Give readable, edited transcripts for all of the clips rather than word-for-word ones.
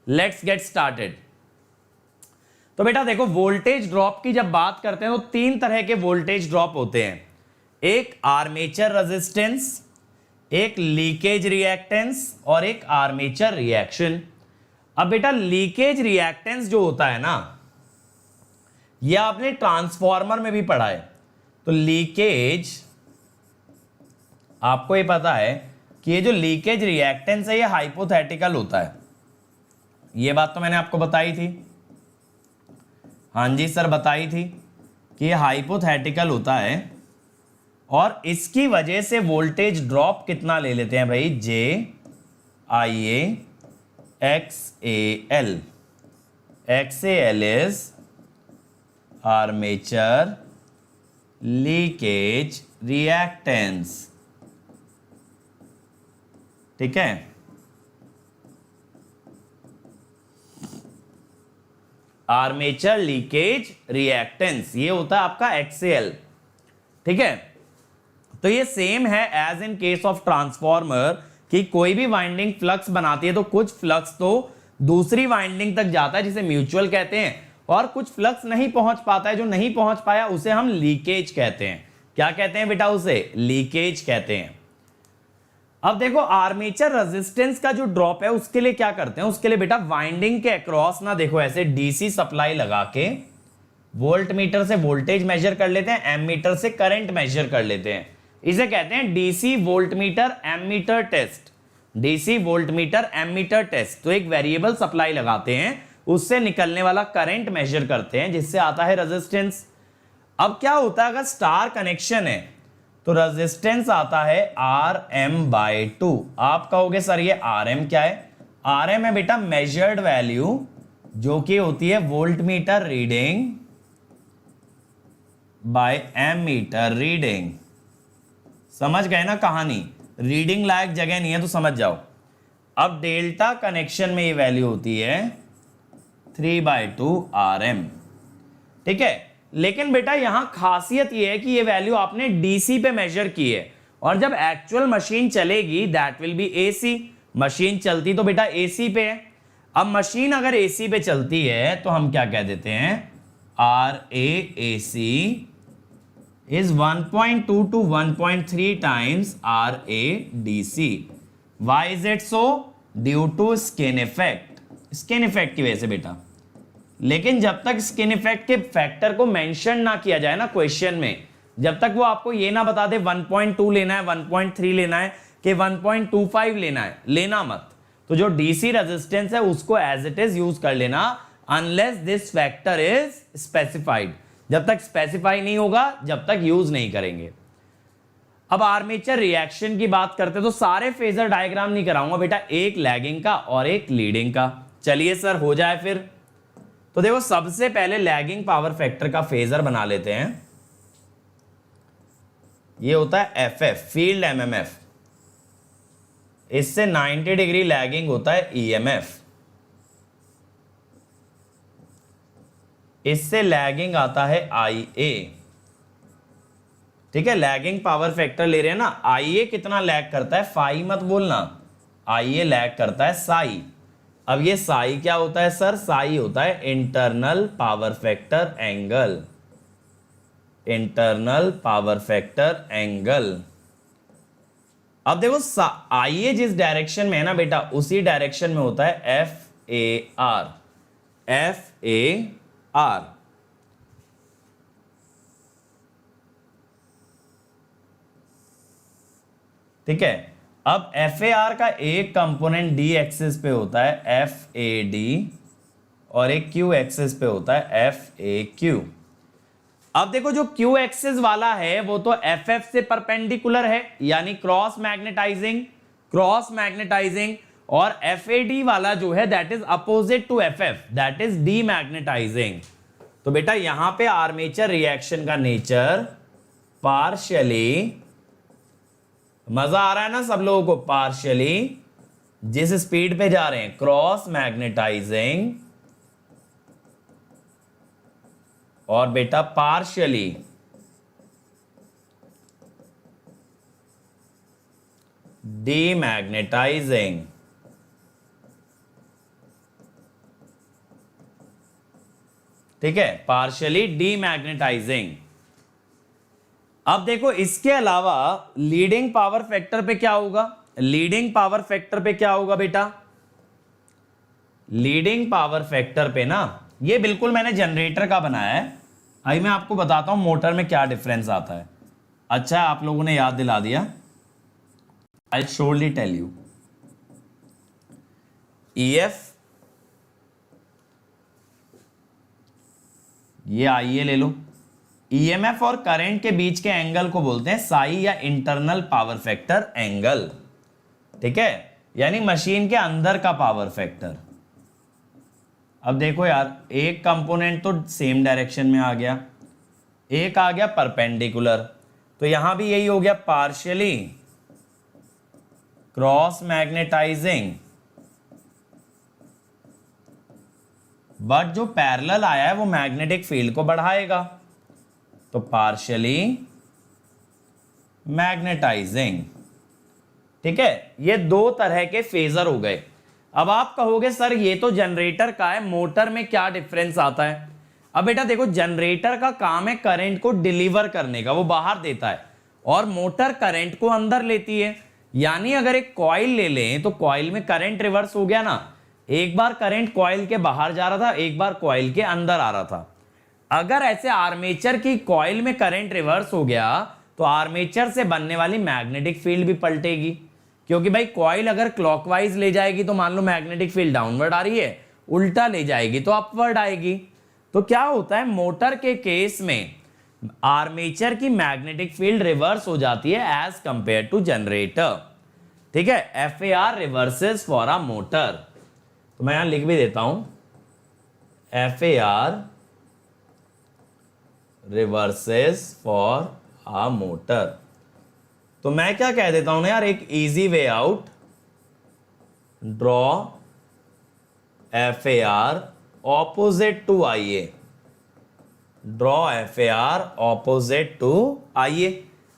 Let's get started. तो बेटा देखो, वोल्टेज ड्रॉप की जब बात करते हैं तो तीन तरह के वोल्टेज ड्रॉप होते हैं, एक आर्मेचर रेजिस्टेंस, एक लीकेज रिएक्टेंस और एक आर्मेचर रिएक्शन। अब बेटा लीकेज रिएक्टेंस जो होता है ना, यह आपने ट्रांसफार्मर में भी पढ़ा है। तो लीकेज, आपको ये पता है कि ये जो लीकेज रिएक्टेंस है ये हाइपोथेटिकल होता है, ये बात तो मैंने आपको बताई थी। हाँ जी सर, बताई थी कि ये हाइपोथेटिकल होता है और इसकी वजह से वोल्टेज ड्रॉप कितना ले लेते हैं भाई, JIA XAL is armature leakage reactance. ठीक है, आर्मेचर लीकेज रिएक्टेंस ये होता है आपका XAL। ठीक है, तो ये सेम है as in case of transformer कि कोई भी वाइंडिंग फ्लक्स बनाती है तो कुछ फ्लक्स तो दूसरी वाइंडिंग तक जाता है जिसे म्यूचुअल कहते हैं, और कुछ फ्लक्स नहीं पहुंच पाता है, जो नहीं पहुंच पाया उसे हम लीकेज कहते हैं। क्या कहते हैं बेटा, उसे लीकेज कहते हैं। अब देखो आर्मेचर रेजिस्टेंस का जो ड्रॉप है उसके लिए क्या करते हैं, उसके लिए बेटा वाइंडिंग के अक्रॉस ना देखो ऐसे डीसी सप्लाई लगा के वोल्ट मीटर से वोल्टेज मेजर कर लेते हैं, एमीटर से करंट मेजर कर लेते हैं। इसे कहते हैं DC volt meter ammeter test. DC volt meter ammeter test. तो एक वेरिएबल सप्लाई लगाते हैं, उससे निकलने वाला करंट मेजर करते हैं, जिससे आता है रेजिस्टेंस। अब क्या होता है, अगर स्टार कनेक्शन है तो रेजिस्टेंस आता है RM/2। आप कहोगे सर ये RM क्या है, RM है बेटा मेजर्ड वैल्यू जो कि होती है volt meter reading by ammeter reading. समझ गए ना कहानी, रीडिंग लायक जगह नहीं है तो समझ जाओ। अब डेल्टा कनेक्शन में ये वैल्यू होती है 3/2 RM। ठीक है, लेकिन बेटा यहां खासियत ये है कि ये वैल्यू आपने डीसी पे मेजर की है, और जब एक्चुअल मशीन चलेगी that will be AC. Machine चलती तो बेटा एसी पे है। अब मशीन अगर एसी पे चलती है तो हम क्या कह देते हैं, RAAC is 1.2 to 1.3 times RADC. Why is it so? Due to skin effect. Skin effect की वजह से बेटा। लेकिन जब तक स्किन इफेक्ट के फैक्टर को मेंशन ना किया जाए ना क्वेश्चन में, जब तक वो आपको ये ना बता दे 1.2 लेना है, 1.3 लेना है कि 1.25 लेना है, लेना मत। तो जो डीसी रेजिस्टेंस है उसको एज इट इज यूज कर लेना, unless this factor is specified. जब तक स्पेसिफाई नहीं होगा जब तक यूज नहीं करेंगे। अब आर्मेचर रिएक्शन की बात करते तो सारे फेजर डायग्राम नहीं कराऊंगा बेटा, एक लैगिंग का और एक लीडिंग का। चलिए सर हो जाए फिर। तो देखो सबसे पहले लैगिंग पावर फैक्टर का फेजर बना लेते हैं। ये होता है FF फील्ड MMF, इससे 90 डिग्री लैगिंग होता है EMF, इससे लैगिंग आता है IA। ठीक है, लैगिंग पावर फैक्टर ले रहे हैं ना, IA कितना लैग करता है, फाई मत बोलना, IA लैग करता है साई। अब ये साई क्या होता है सर, साई होता है internal power factor angle, internal power factor angle. अब देखो IA जिस डायरेक्शन में है ना बेटा, उसी डायरेक्शन में होता है FAR, FAR। ठीक है, अब FAR का एक कंपोनेंट D एक्सिस पे होता है FAD और एक Q एक्सिस पे होता है FAQ। अब देखो जो Q एक्सिस वाला है वो तो FF से परपेंडिकुलर है, यानी क्रॉस मैग्नेटाइजिंग, क्रॉस मैग्नेटाइजिंग, और FAD वाला जो है that is opposite to FF, that is demagnetising. तो बेटा यहां पे आर्मेचर रिएक्शन का नेचर पार्शियली, मजा आ रहा है ना सब लोगों को, पार्शियली जिस स्पीड पे जा रहे हैं क्रॉस मैग्नेटाइजिंग, और बेटा पार्शियली डीमैग्नेटाइजिंग। ठीक है, पार्शियली डीमैग्नेटाइजिंग। अब देखो इसके अलावा लीडिंग पावर फैक्टर पे क्या होगा, लीडिंग पावर फैक्टर पे क्या होगा बेटा, लीडिंग पावर फैक्टर पे ना, ये बिल्कुल मैंने जनरेटर का बनाया है। अभी मैं आपको बताता हूं मोटर में क्या डिफरेंस आता है। अच्छा आप लोगों ने याद दिला दिया, I surely tell you. EF, ये आइए ले लो, EMF और करंट के बीच के एंगल को बोलते हैं साई या इंटरनल पावर फैक्टर एंगल, ठीक है, यानी मशीन के अंदर का पावर फैक्टर। अब देखो यार, एक कंपोनेंट तो सेम डायरेक्शन में आ गया, एक आ गया परपेंडिकुलर, तो यहां भी यही हो गया, पार्शियली क्रॉस मैग्नेटाइजिंग, बट जो पैरेलल आया है वो मैग्नेटिक फील्ड को बढ़ाएगा, तो पार्शियली मैग्नेटाइजिंग। ठीक है, ये दो तरह के फेजर हो गए। अब आप कहोगे सर ये तो जनरेटर का है, मोटर में क्या डिफरेंस आता है। अब बेटा देखो, जनरेटर का काम है करंट को डिलीवर करने का, वो बाहर देता है, और मोटर करंट को अंदर लेती है। यानी अगर एक कॉइल ले लें तो कॉइल में करंट रिवर्स हो गया ना, एक बार करंट कॉइल के बाहर जा रहा था, एक बार कॉइल के अंदर आ रहा था। अगर ऐसे आर्मेचर की कॉइल में करंट रिवर्स हो गया तो आर्मेचर से बनने वाली मैग्नेटिक फील्ड भी पलटेगी, क्योंकि भाई कॉइल अगर क्लॉकवाइज ले जाएगी तो मान लो मैग्नेटिक फील्ड डाउनवर्ड आ रही है, उल्टा ले जाएगी तो अपवर्ड आएगी। तो क्या होता है, मोटर के केस में आर्मेचर की मैग्नेटिक फील्ड रिवर्स हो जाती है एज कंपेयर टू जनरेटर। ठीक है, FAR reverses for a motor. तो मैं यहां लिख भी देता हूं, FAR reverses for a motor. तो मैं क्या कह देता हूं ना यार, एक easy way out, draw FAR opposite to IA, draw FAR opposite to IA।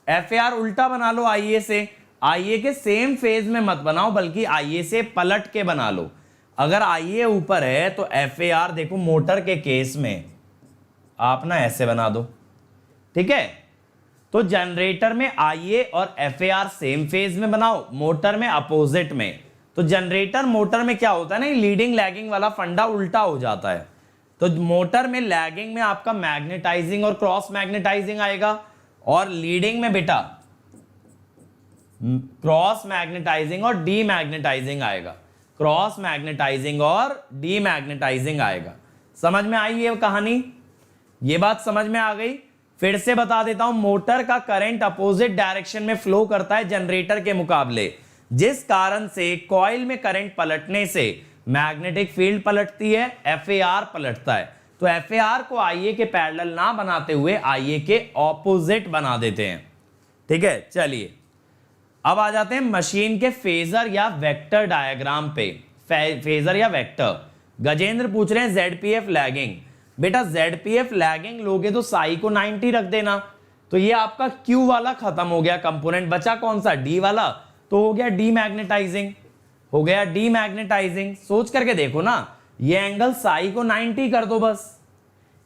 FAR उल्टा बना लो IA से, IA के सेम फेज में मत बनाओ, बल्कि IA से पलट के बना लो। अगर IA ऊपर है तो FAR देखो मोटर के केस में आप ना ऐसे बना दो। ठीक है, तो जनरेटर में IA और FAR सेम फेज में बनाओ, मोटर में अपोजिट में। तो जनरेटर मोटर में क्या होता है ना, लीडिंग लैगिंग वाला फंडा उल्टा हो जाता है। तो मोटर में लैगिंग में आपका मैग्नेटाइजिंग और क्रॉस मैग्नेटाइजिंग आएगा, और लीडिंग में बेटा क्रॉस मैग्नेटाइजिंग और डीमैग्नेटाइजिंग आएगा, क्रॉस मैग्नेटाइजिंग और डीमैग्नेटाइजिंग आएगा। समझ में आई ये कहानी, ये बात समझ में आ गई। फिर से बता देता हूं, मोटर का करंट अपोजिट डायरेक्शन में फ्लो करता है जनरेटर के मुकाबले, जिस कारण से कॉइल में करंट पलटने से मैग्नेटिक फील्ड पलटती है, FAR पलटता है। तो FAR को IA के पैरेलल ना बनाते हुए IA के ऑपोजिट बना देते हैं। ठीक है, चलिए अब आ जाते हैं मशीन के फेजर या वेक्टर डायग्राम पे। फेजर या वेक्टर, गजेंद्र पूछ रहे हैं ZPF लैगिंग। बेटा ZPF लैगिंग लोगे तो साई को 90 रख देना, तो ये आपका Q वाला खत्म हो गया कंपोनेंट, बचा कौन सा, D वाला, तो हो गया डीमैग्नेटाइजिंग, हो गया डीमैग्नेटाइजिंग। सोच करके देखो ना, ये एंगल साई को 90 कर दो बस।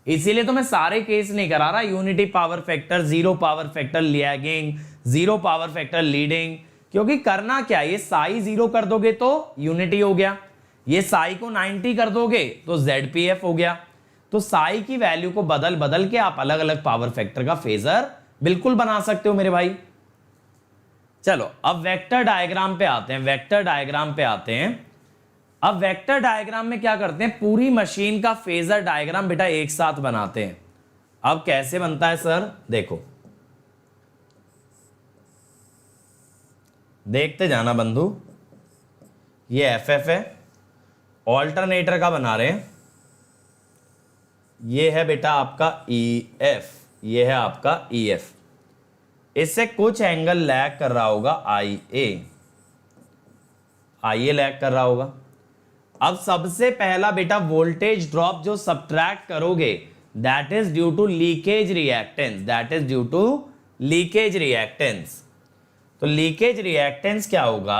इसीलिए तो मैं सारे केस नहीं करा रहा, unity power factor, zero power factor lagging, zero power factor leading, क्योंकि करना क्या, ये साई 0 कर दोगे तो यूनिटी हो गया, ये साई को 90 कर दोगे तो ZPF हो गया। तो साई की वैल्यू को बदल बदल के आप अलग अलग पावर फैक्टर का फेजर बिल्कुल बना सकते हो मेरे भाई। चलो अब वेक्टर डायग्राम पे आते हैं, वेक्टर डायग्राम पे आते हैं। अब वेक्टर डायग्राम में क्या करते हैं, पूरी मशीन का फेजर डायग्राम बेटा एक साथ बनाते हैं। अब कैसे बनता है सर, देखो देखते जाना बंधु, ये FF है, ऑल्टरनेटर का बना रहे हैं, ये है बेटा आपका EF, ये है आपका EF, इससे कुछ एंगल लैग कर रहा होगा IA लैग कर रहा होगा। अब सबसे पहला बेटा वोल्टेज ड्रॉप जो सब्ट्रैक्ट करोगे, that is due to leakage reactance, that is due to leakage reactance. तो लीकेज रिएक्टेंस क्या होगा,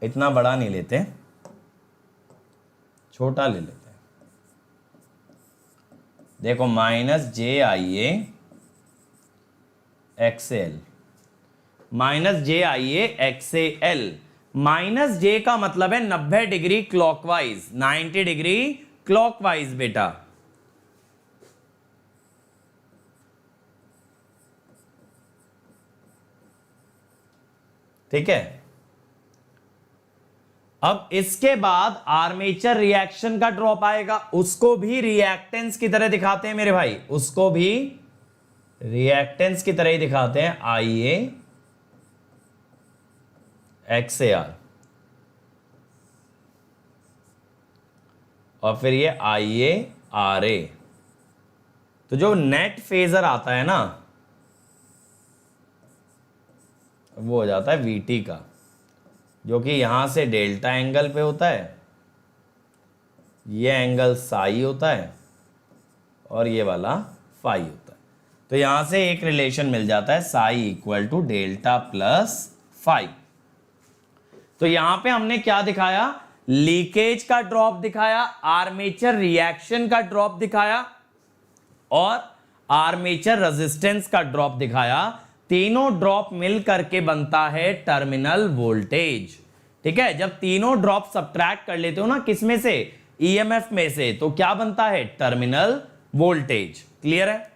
इतना बड़ा नहीं लेते, छोटा ले लेते हैं। देखो माइनस जे आई ए एक्स एल, माइनस जे आई ए एक्स एल। माइनस जे का मतलब है 90 डिग्री क्लॉकवाइज, 90 डिग्री क्लॉकवाइज बेटा। ठीक है। अब इसके बाद आर्मेचर रिएक्शन का ड्रॉप आएगा, उसको भी रिएक्टेंस की तरह दिखाते हैं मेरे भाई, उसको भी रिएक्टेंस की तरह ही दिखाते हैं, आई ए एक्स ए आर, और फिर ये आई ए आर ए। तो जो नेट फेजर आता है ना वो हो जाता है वीटी का, जो कि यहां से डेल्टा एंगल पे होता है, ये एंगल साई होता है और ये वाला फाई होता है। तो यहां से एक रिलेशन मिल जाता है, psi equal to delta plus phi. तो यहां पे हमने क्या दिखाया, लीकेज का ड्रॉप दिखाया, आर्मेचर रिएक्शन का ड्रॉप दिखाया और आर्मेचर रेजिस्टेंस का ड्रॉप दिखाया। तीनों ड्रॉप मिल करके बनता है टर्मिनल वोल्टेज। ठीक है, जब तीनों ड्रॉप सब्ट्रैक्ट कर लेते हो ना किसमें से, ईएमएफ में से, तो क्या बनता है, टर्मिनल वोल्टेज। क्लियर है।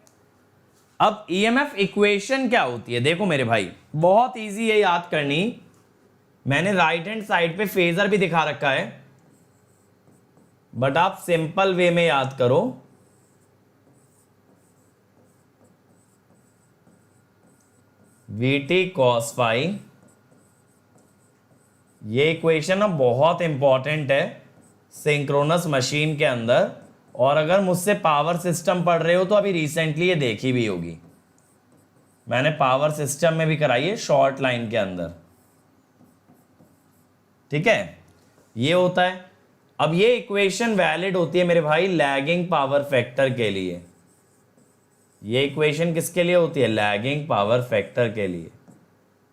अब ईएमएफ इक्वेशन क्या होती है, देखो मेरे भाई बहुत इजी है याद करनी। मैंने राइट हैंड साइड पे फेजर भी दिखा रखा है, बट आप सिंपल वे में याद करो। वीटी कॉस फाई, ये इक्वेशन अब बहुत इंपॉर्टेंट है सिंक्रोनस मशीन के अंदर, और अगर मुझसे पावर सिस्टम पढ़ रहे हो तो अभी रिसेंटली ये देखी भी होगी, मैंने पावर सिस्टम में भी कराई है शॉर्ट लाइन के अंदर। ठीक है, ये होता है। अब ये इक्वेशन वैलिड होती है मेरे भाई लैगिंग पावर फैक्टर के लिए। ये इक्वेशन किसके लिए होती है, लैगिंग पावर फैक्टर के लिए।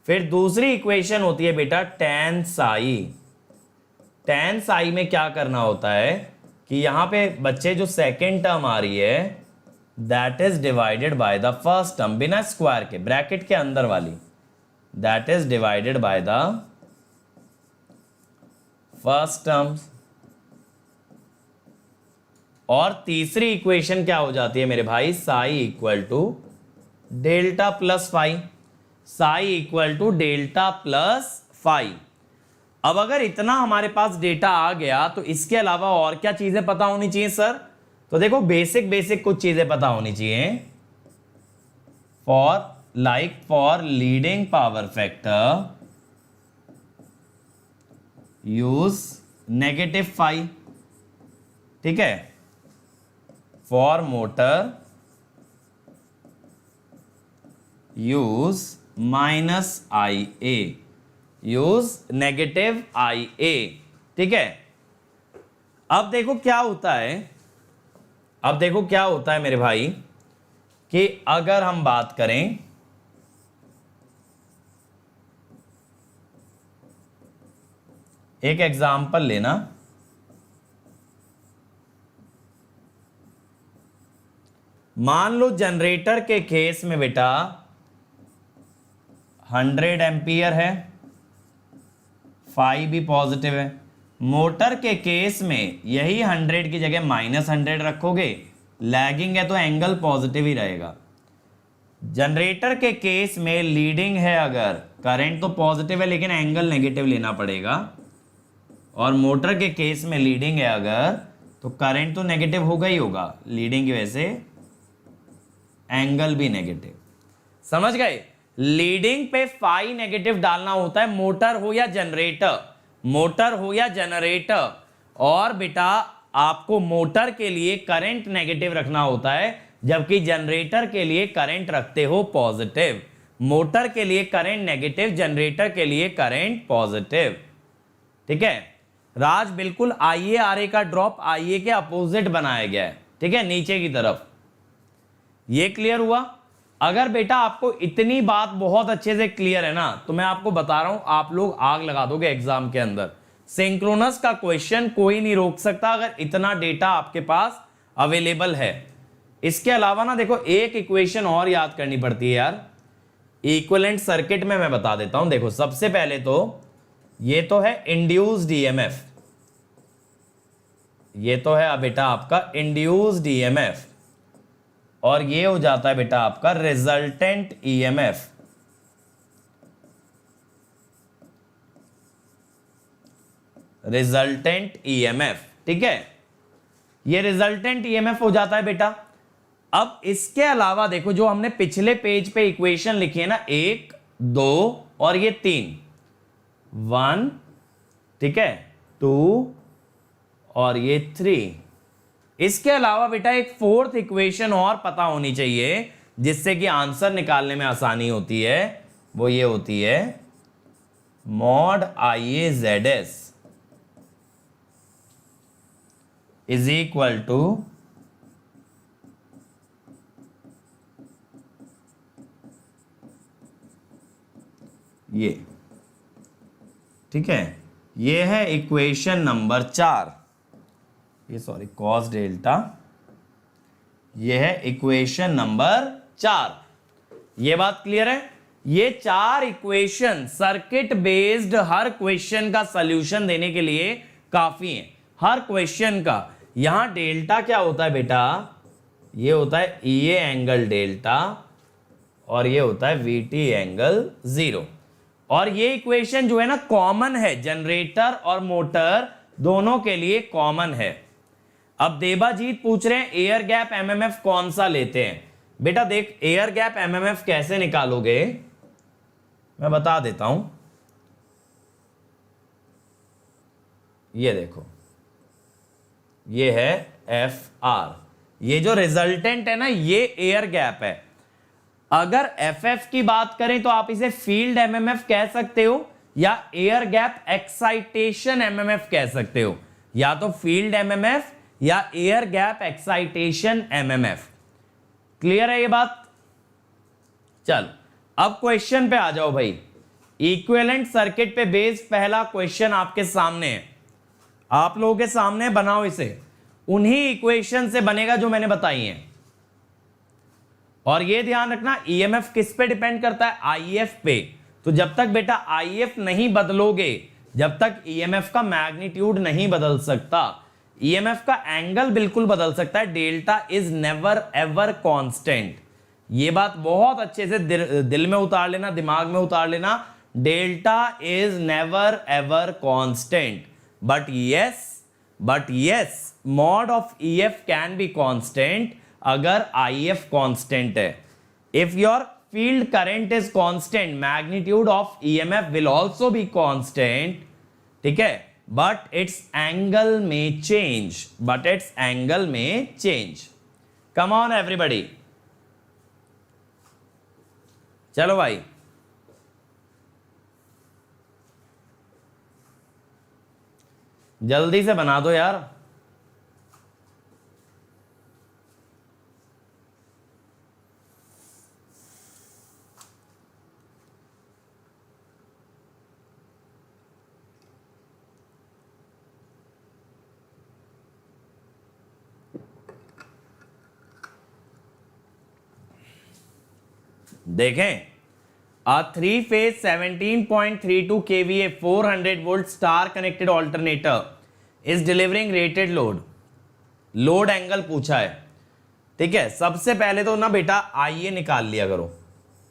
फिर दूसरी इक्वेशन होती है बेटा tan साई। tan साई में क्या करना होता है कि यहां पे बच्चे जो सेकेंड टर्म आ रही है that is divided by the first term, बिना स्क्वायर के, ब्रैकेट के अंदर वाली, that is divided by the first term. और तीसरी इक्वेशन क्या हो जाती है मेरे भाई, psi equal to delta plus phi, psi equal to delta plus phi. अब अगर इतना हमारे पास डेटा आ गया तो इसके अलावा और क्या चीजें पता होनी चाहिए सर, तो देखो बेसिक कुछ चीजें पता होनी चाहिए। For leading power factor use negative phi. ठीक है, for motor use minus I a, use negative I a. ठीक है, अब देखो क्या होता है, अब देखो क्या होता है मेरे भाई कि अगर हम बात करें एक एग्जाम्पल लेना, मान लो जनरेटर के केस में बेटा 100 एम्पियर है, फाई भी पॉजिटिव है। मोटर के केस में यही 100 की जगह -100 रखोगे, लैगिंग है तो एंगल पॉजिटिव ही रहेगा। जनरेटर के केस में लीडिंग है, अगर करंट तो पॉजिटिव है लेकिन एंगल नेगेटिव लेना पड़ेगा, और मोटर के केस में लीडिंग है अगर, तो करंट तो नेगेटिव होगा ही होगा, लीडिंग की वजह से एंगल भी नेगेटिव। समझ गए, लीडिंग पे फाई नेगेटिव डालना होता है, मोटर हो या जनरेटर, मोटर हो या जनरेटर। और बेटा आपको मोटर के लिए करंट नेगेटिव रखना होता है, जबकि जनरेटर के लिए करंट रखते हो पॉजिटिव। मोटर के लिए करंट नेगेटिव, जनरेटर के लिए करंट पॉजिटिव। ठीक है, राज बिल्कुल आईए आरए का ड्रॉप आईए के अपोजिट बनाया गया है। ठीक है, नीचे की तरफ। ये क्लियर हुआ। अगर बेटा आपको इतनी बात बहुत अच्छे से क्लियर है ना, तो मैं आपको बता रहा हूं, आप लोग आग लगा दोगे एग्जाम के अंदर। सिंक्रोनस का क्वेश्चन कोई नहीं रोक सकता अगर इतना डेटा आपके पास अवेलेबल है। इसके अलावा ना देखो, एक इक्वेशन और याद करनी पड़ती है यार इक्विवेलेंट सर्किट में। मैं बता देता हूं, देखो सबसे पहले तो ये तो है इंड्यूस्ड ईएमएफ, ये तो है बेटा आपका इंड्यूस्ड ईएमएफ, और ये हो जाता है बेटा आपका रिजल्टेंट ईएमएफ। रिजल्टेंट ईएमएफ, ठीक है, ये रिजल्टेंट ईएमएफ हो जाता है बेटा। अब इसके अलावा देखो, जो हमने पिछले पेज पे इक्वेशन लिखी है ना, 1 2 और ये 3, 1, ठीक है, 2 और ये 3। इसके अलावा बेटा एक फोर्थ इक्वेशन और पता होनी चाहिए जिससे कि आंसर निकालने में आसानी होती है, वो ये होती है mod IAZS is equal to ये, ठीक है, ये है इक्वेशन नंबर 4, ये सॉरी कॉस डेल्टा, ये है इक्वेशन नंबर 4। ये बात क्लियर है? ये 4 इक्वेशन सर्किट बेस्ड हर क्वेश्चन का सॉल्यूशन देने के लिए काफी है, हर क्वेश्चन का। यहां डेल्टा क्या होता है बेटा, ये होता है EA एंगल डेल्टा और ये होता है VT एंगल 0। और ये इक्वेशन जो है ना कॉमन है, जनरेटर और मोटर दोनों के लिए कॉमन है। अब देबाजीत पूछ रहे हैं एयर गैप MMF कौन सा लेते हैं। बेटा देख, एयर गैप MMF कैसे निकालोगे मैं बता देता हूं। ये देखो, ये है FR, ये जो रिजल्टेंट है ना ये एयर गैप है। अगर FF की बात करें तो आप इसे फील्ड MMF कह सकते हो या एयर गैप एक्साइटेशन MMF कह सकते हो, या तो फील्ड MMF या air gap excitation MMF। Clear है ये बात? चल अब क्वेश्चन पे आ जाओ भाई। इक्विवेलेंट सर्किट पे बेस्ड पहला क्वेश्चन आपके सामने है, आप लोगों के सामने, बनाओ इसे, उन्हीं इक्वेशन से बनेगा जो मैंने बताई हैं। और ये ध्यान रखना EMF किस पे डिपेंड करता है, IF पे। तो जब तक बेटा IF नहीं बदलोगे, जब तक EMF का मैग्नीट्यूड नहीं बदल सकता। EMF का एंगल बिल्कुल बदल सकता है, delta is never ever constant. ये बात बहुत अच्छे से दिल में उतार लेना, दिमाग में उतार लेना, delta is never ever constant. But yes mod of EF can be constant अगर IF कांस्टेंट है। If your field current is constant, magnitude of EMF will also be constant, ठीक है, बट इट्स एंगल में change, come on everybody. चलो भाई, जल्दी से बना दो यार। देखें, a 3-phase 17.32 kVA 400 volt star connected alternator is delivering rated load। Load angle पूछा है, ठीक है। सबसे पहले तो ना बेटा आइए निकाल लिया करो।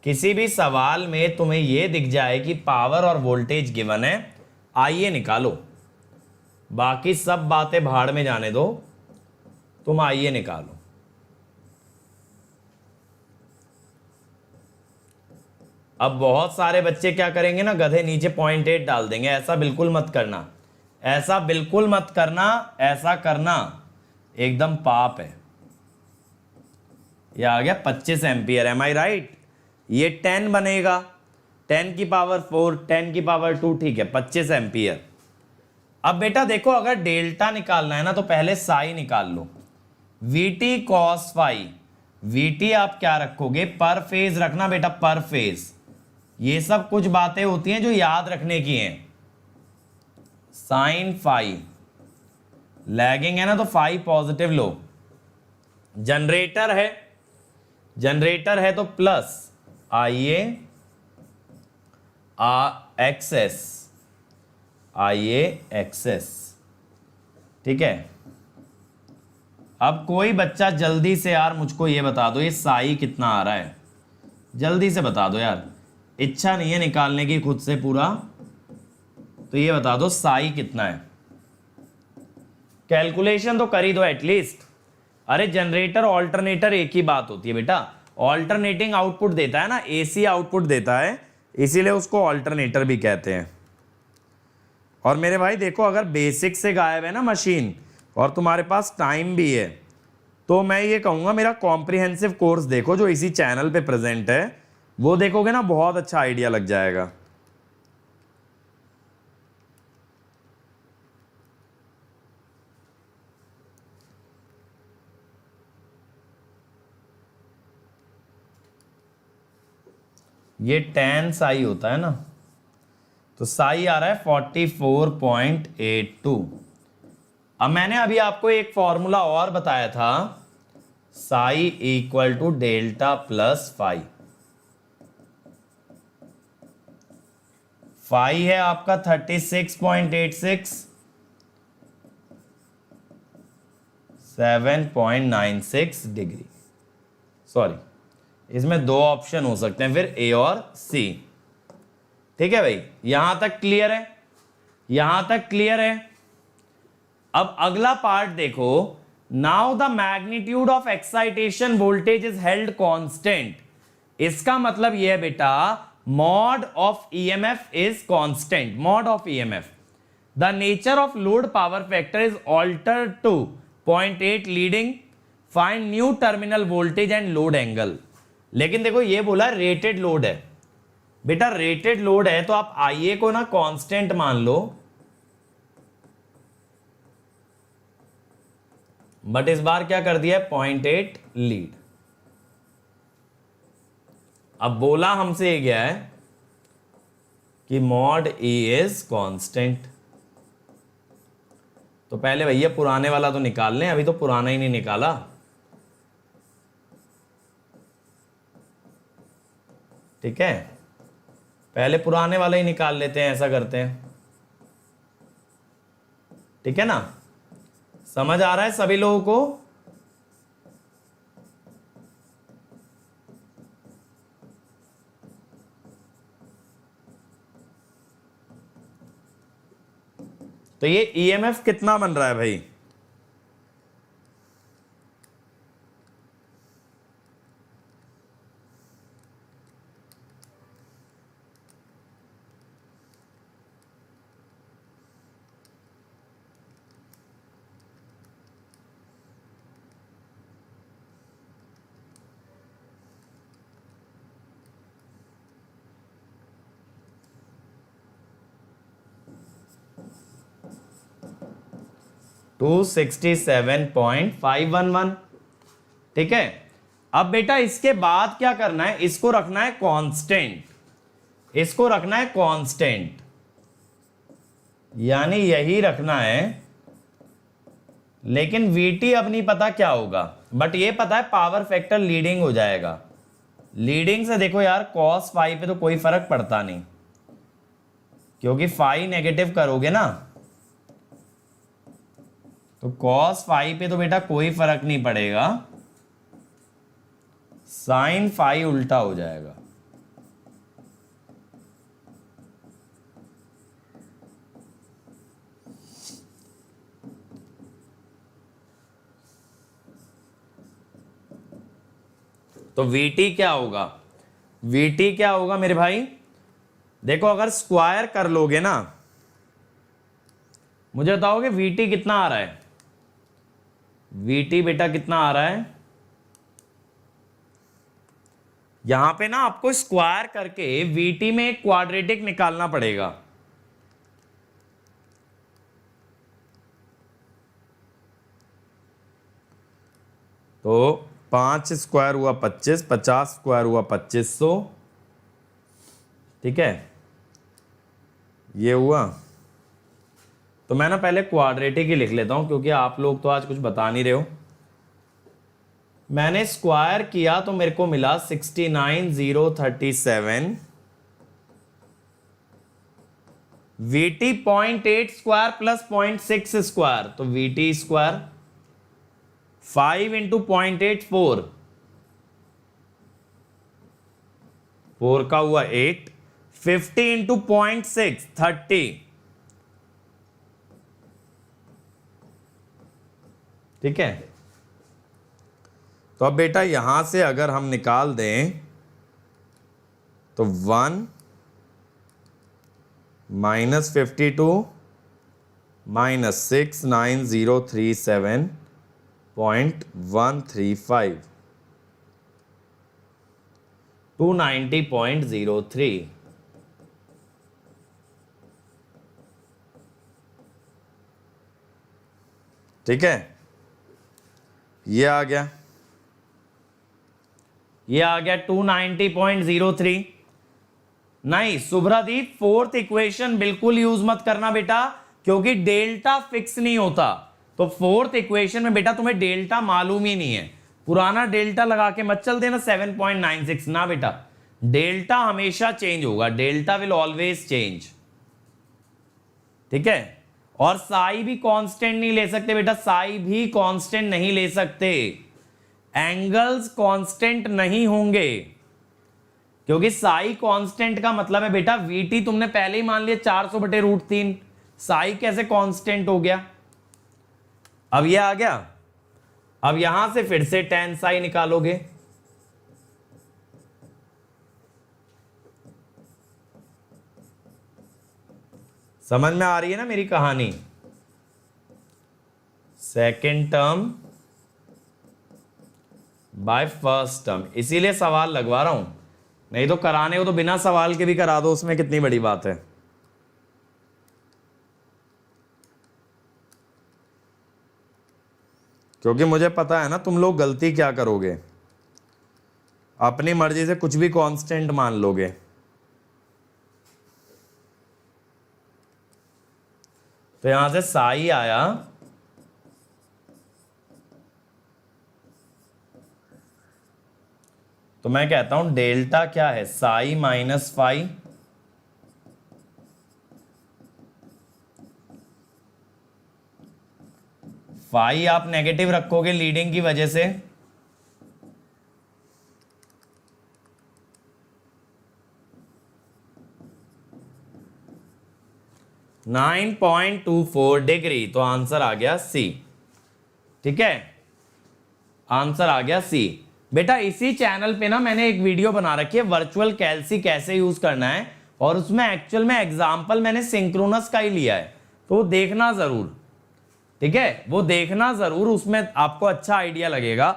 किसी भी सवाल में तुम्हें यह दिख जाए कि पावर और वोल्टेज गिवन है, आइए निकालो, बाकी सब बातें भाड़ में जाने दो, तुम आइए निकालो। अब बहुत सारे बच्चे क्या करेंगे ना, गधे नीचे 0.8 डाल देंगे। ऐसा बिल्कुल मत करना, ऐसा बिल्कुल मत करना, ऐसा करना एकदम पाप है। यह आ गया 25 एम्पियर, एम आई राइट? ये 10 बनेगा, 10 की पावर 4, 10 की पावर 2, ठीक है, 25 एम्पियर। अब बेटा देखो, अगर डेल्टा निकालना है ना तो पहले साई निकाल लो। VT cos फाई, VT आप क्या रखोगे, पर फेज रखना बेटा, पर फेज। ये सब कुछ बातें होती हैं जो याद रखने की हैं। साइन फाई लैगिंग है ना, तो फाई पॉजिटिव लो। जनरेटर है, जनरेटर है तो plus IA axis, IA axis. ठीक है, अब कोई बच्चा जल्दी से यार मुझको ये बता दो, ये साई कितना आ रहा है, जल्दी से बता दो यार, इच्छा नहीं है निकालने की खुद से पूरा, तो ये बता दो साई कितना है। कैलकुलेशन तो कर ही दो एटलीस्ट। अरे जनरेटर ऑल्टरनेटर एक ही बात होती है बेटा, ऑल्टरनेटिंग आउटपुट देता है ना, AC आउटपुट देता है, इसीलिए उसको ऑल्टरनेटर भी कहते हैं। और मेरे भाई देखो, अगर बेसिक से गायब है ना मशीन और तुम्हारे पास टाइम भी है, तो मैं ये कहूँगा मेरा कॉम्प्रिहेंसिव कोर्स देखो जो इसी चैनल पे प्रेजेंट है, वो देखोगे ना, बहुत अच्छा आइडिया लग जाएगा। ये tan साई होता है ना, तो साई आ रहा है 44.82। अब मैंने अभी आपको एक फॉर्मूला और बताया था, psi equal to delta plus phi. Phi है आपका 36.86, 7.96 डिग्री। सॉरी, इसमें दो ऑप्शन हो सकते हैं फिर, A और C। ठीक है भाई, यहां तक क्लियर है, यहां तक क्लियर है। अब अगला पार्ट देखो, now the magnitude of excitation voltage is held constant. इसका मतलब यह है बेटा, mod of EMF is constant, mod of EMF। The nature of load power factor is alter to 0.8 leading, find new terminal voltage and load angle. लेकिन देखो ये बोला rated load है बेटा, रेटेड लोड है तो आप IA को ना कांस्टेंट मान लो, बट इस बार क्या कर दिया है, 0.8 लीड। अब बोला हमसे ये गया है कि मॉड E इज कांस्टेंट, तो पहले भैया पुराने वाला तो निकाल लें, अभी तो पुराना ही नहीं निकाला। ठीक है, पहले पुराने वाला ही निकाल लेते हैं, ऐसा करते हैं। ठीक है ना, समझ आ रहा है सभी लोगों को? तो ये EMF कितना बन रहा है भाई, टू 67.511। ठीक है, अब बेटा इसके बाद क्या करना है, इसको रखना है कांस्टेंट, इसको रखना है कांस्टेंट, यानी यही रखना है। लेकिन VT अब नहीं पता क्या होगा, बट ये पता है पावर फैक्टर लीडिंग हो जाएगा। लीडिंग से देखो यार, cos फाई पे तो कोई फर्क पड़ता नहीं, क्योंकि फाई नेगेटिव करोगे ना, तो cos फाई पे तो बेटा कोई फर्क नहीं पड़ेगा, साइन फाई उल्टा हो जाएगा। तो VT क्या होगा, VT क्या होगा मेरे भाई, देखो अगर स्क्वायर कर लोगे ना, मुझे बताओगे VT कितना आ रहा है, VT बेटा कितना आ रहा है, यहां पे ना आपको स्क्वायर करके VT में एक क्वाड्रेटिक निकालना पड़ेगा। तो 5 स्क्वायर हुआ 25, 50 स्क्वायर हुआ 2500, ठीक है, ये हुआ। तो मैं ना पहले क्वाड्रेटिक ही लिख लेता हूं क्योंकि आप लोग तो आज कुछ बता नहीं रहे हो। मैंने स्क्वायर किया तो मेरे को मिला 69037। VT 0.8 स्क्वायर प्लस 0.6 स्क्वायर, तो VT स्क्वायर 5 इंटू 0.8 4 का हुआ 8, 50 इंटू 0.6 30, ठीक है। तो अब बेटा यहां से अगर हम निकाल दें तो 1 माइनस 52 माइनस 69037.135 290.03, ठीक है। ये आ गया 290.03। नहीं शुभ्रादीप, फोर्थ इक्वेशन बिल्कुल यूज मत करना बेटा, क्योंकि डेल्टा फिक्स नहीं होता। तो फोर्थ इक्वेशन में बेटा तुम्हें डेल्टा मालूम ही नहीं है, पुराना डेल्टा लगा के मत चल देना 7.96 ना बेटा, डेल्टा हमेशा चेंज होगा, डेल्टा विल ऑलवेज चेंज, ठीक है। और साई भी कांस्टेंट नहीं ले सकते बेटा, साई भी कांस्टेंट नहीं ले सकते, एंगल्स कांस्टेंट नहीं होंगे, क्योंकि साई कांस्टेंट का मतलब है बेटा वीटी तुमने पहले ही मान लिया 400/√3, साई कैसे कांस्टेंट हो गया। अब ये आ गया, अब यहां से फिर से tan साई निकालोगे, समझ में आ रही है ना मेरी कहानी। Second term by first term, इसीलिए सवाल लगवा रहा हूं, नहीं तो कराने हो तो बिना सवाल के भी करा दो, उसमें कितनी बड़ी बात है। क्योंकि मुझे पता है ना तुम लोग गलती क्या करोगे, अपनी मर्जी से कुछ भी कांस्टेंट मान लोगे। तो यहां से साई आया, तो मैं कहता हूं डेल्टा क्या है, साई माइनस फाई, फाई आप नेगेटिव रखोगे लीडिंग की वजह से, (9.24 डिग्री, तो आंसर आ गया सी, ठीक है, आंसर आ गया सी। बेटा इसी चैनल पे ना मैंने एक वीडियो बना रखी है वर्चुअल कैल्सी कैसे यूज करना है, और उसमें एक्चुअल में एग्जांपल मैंने सिंक्रोनस का ही लिया है, तो वो देखना जरूर, ठीक है, वो देखना जरूर, उसमें आपको अच्छा आइडिया लगेगा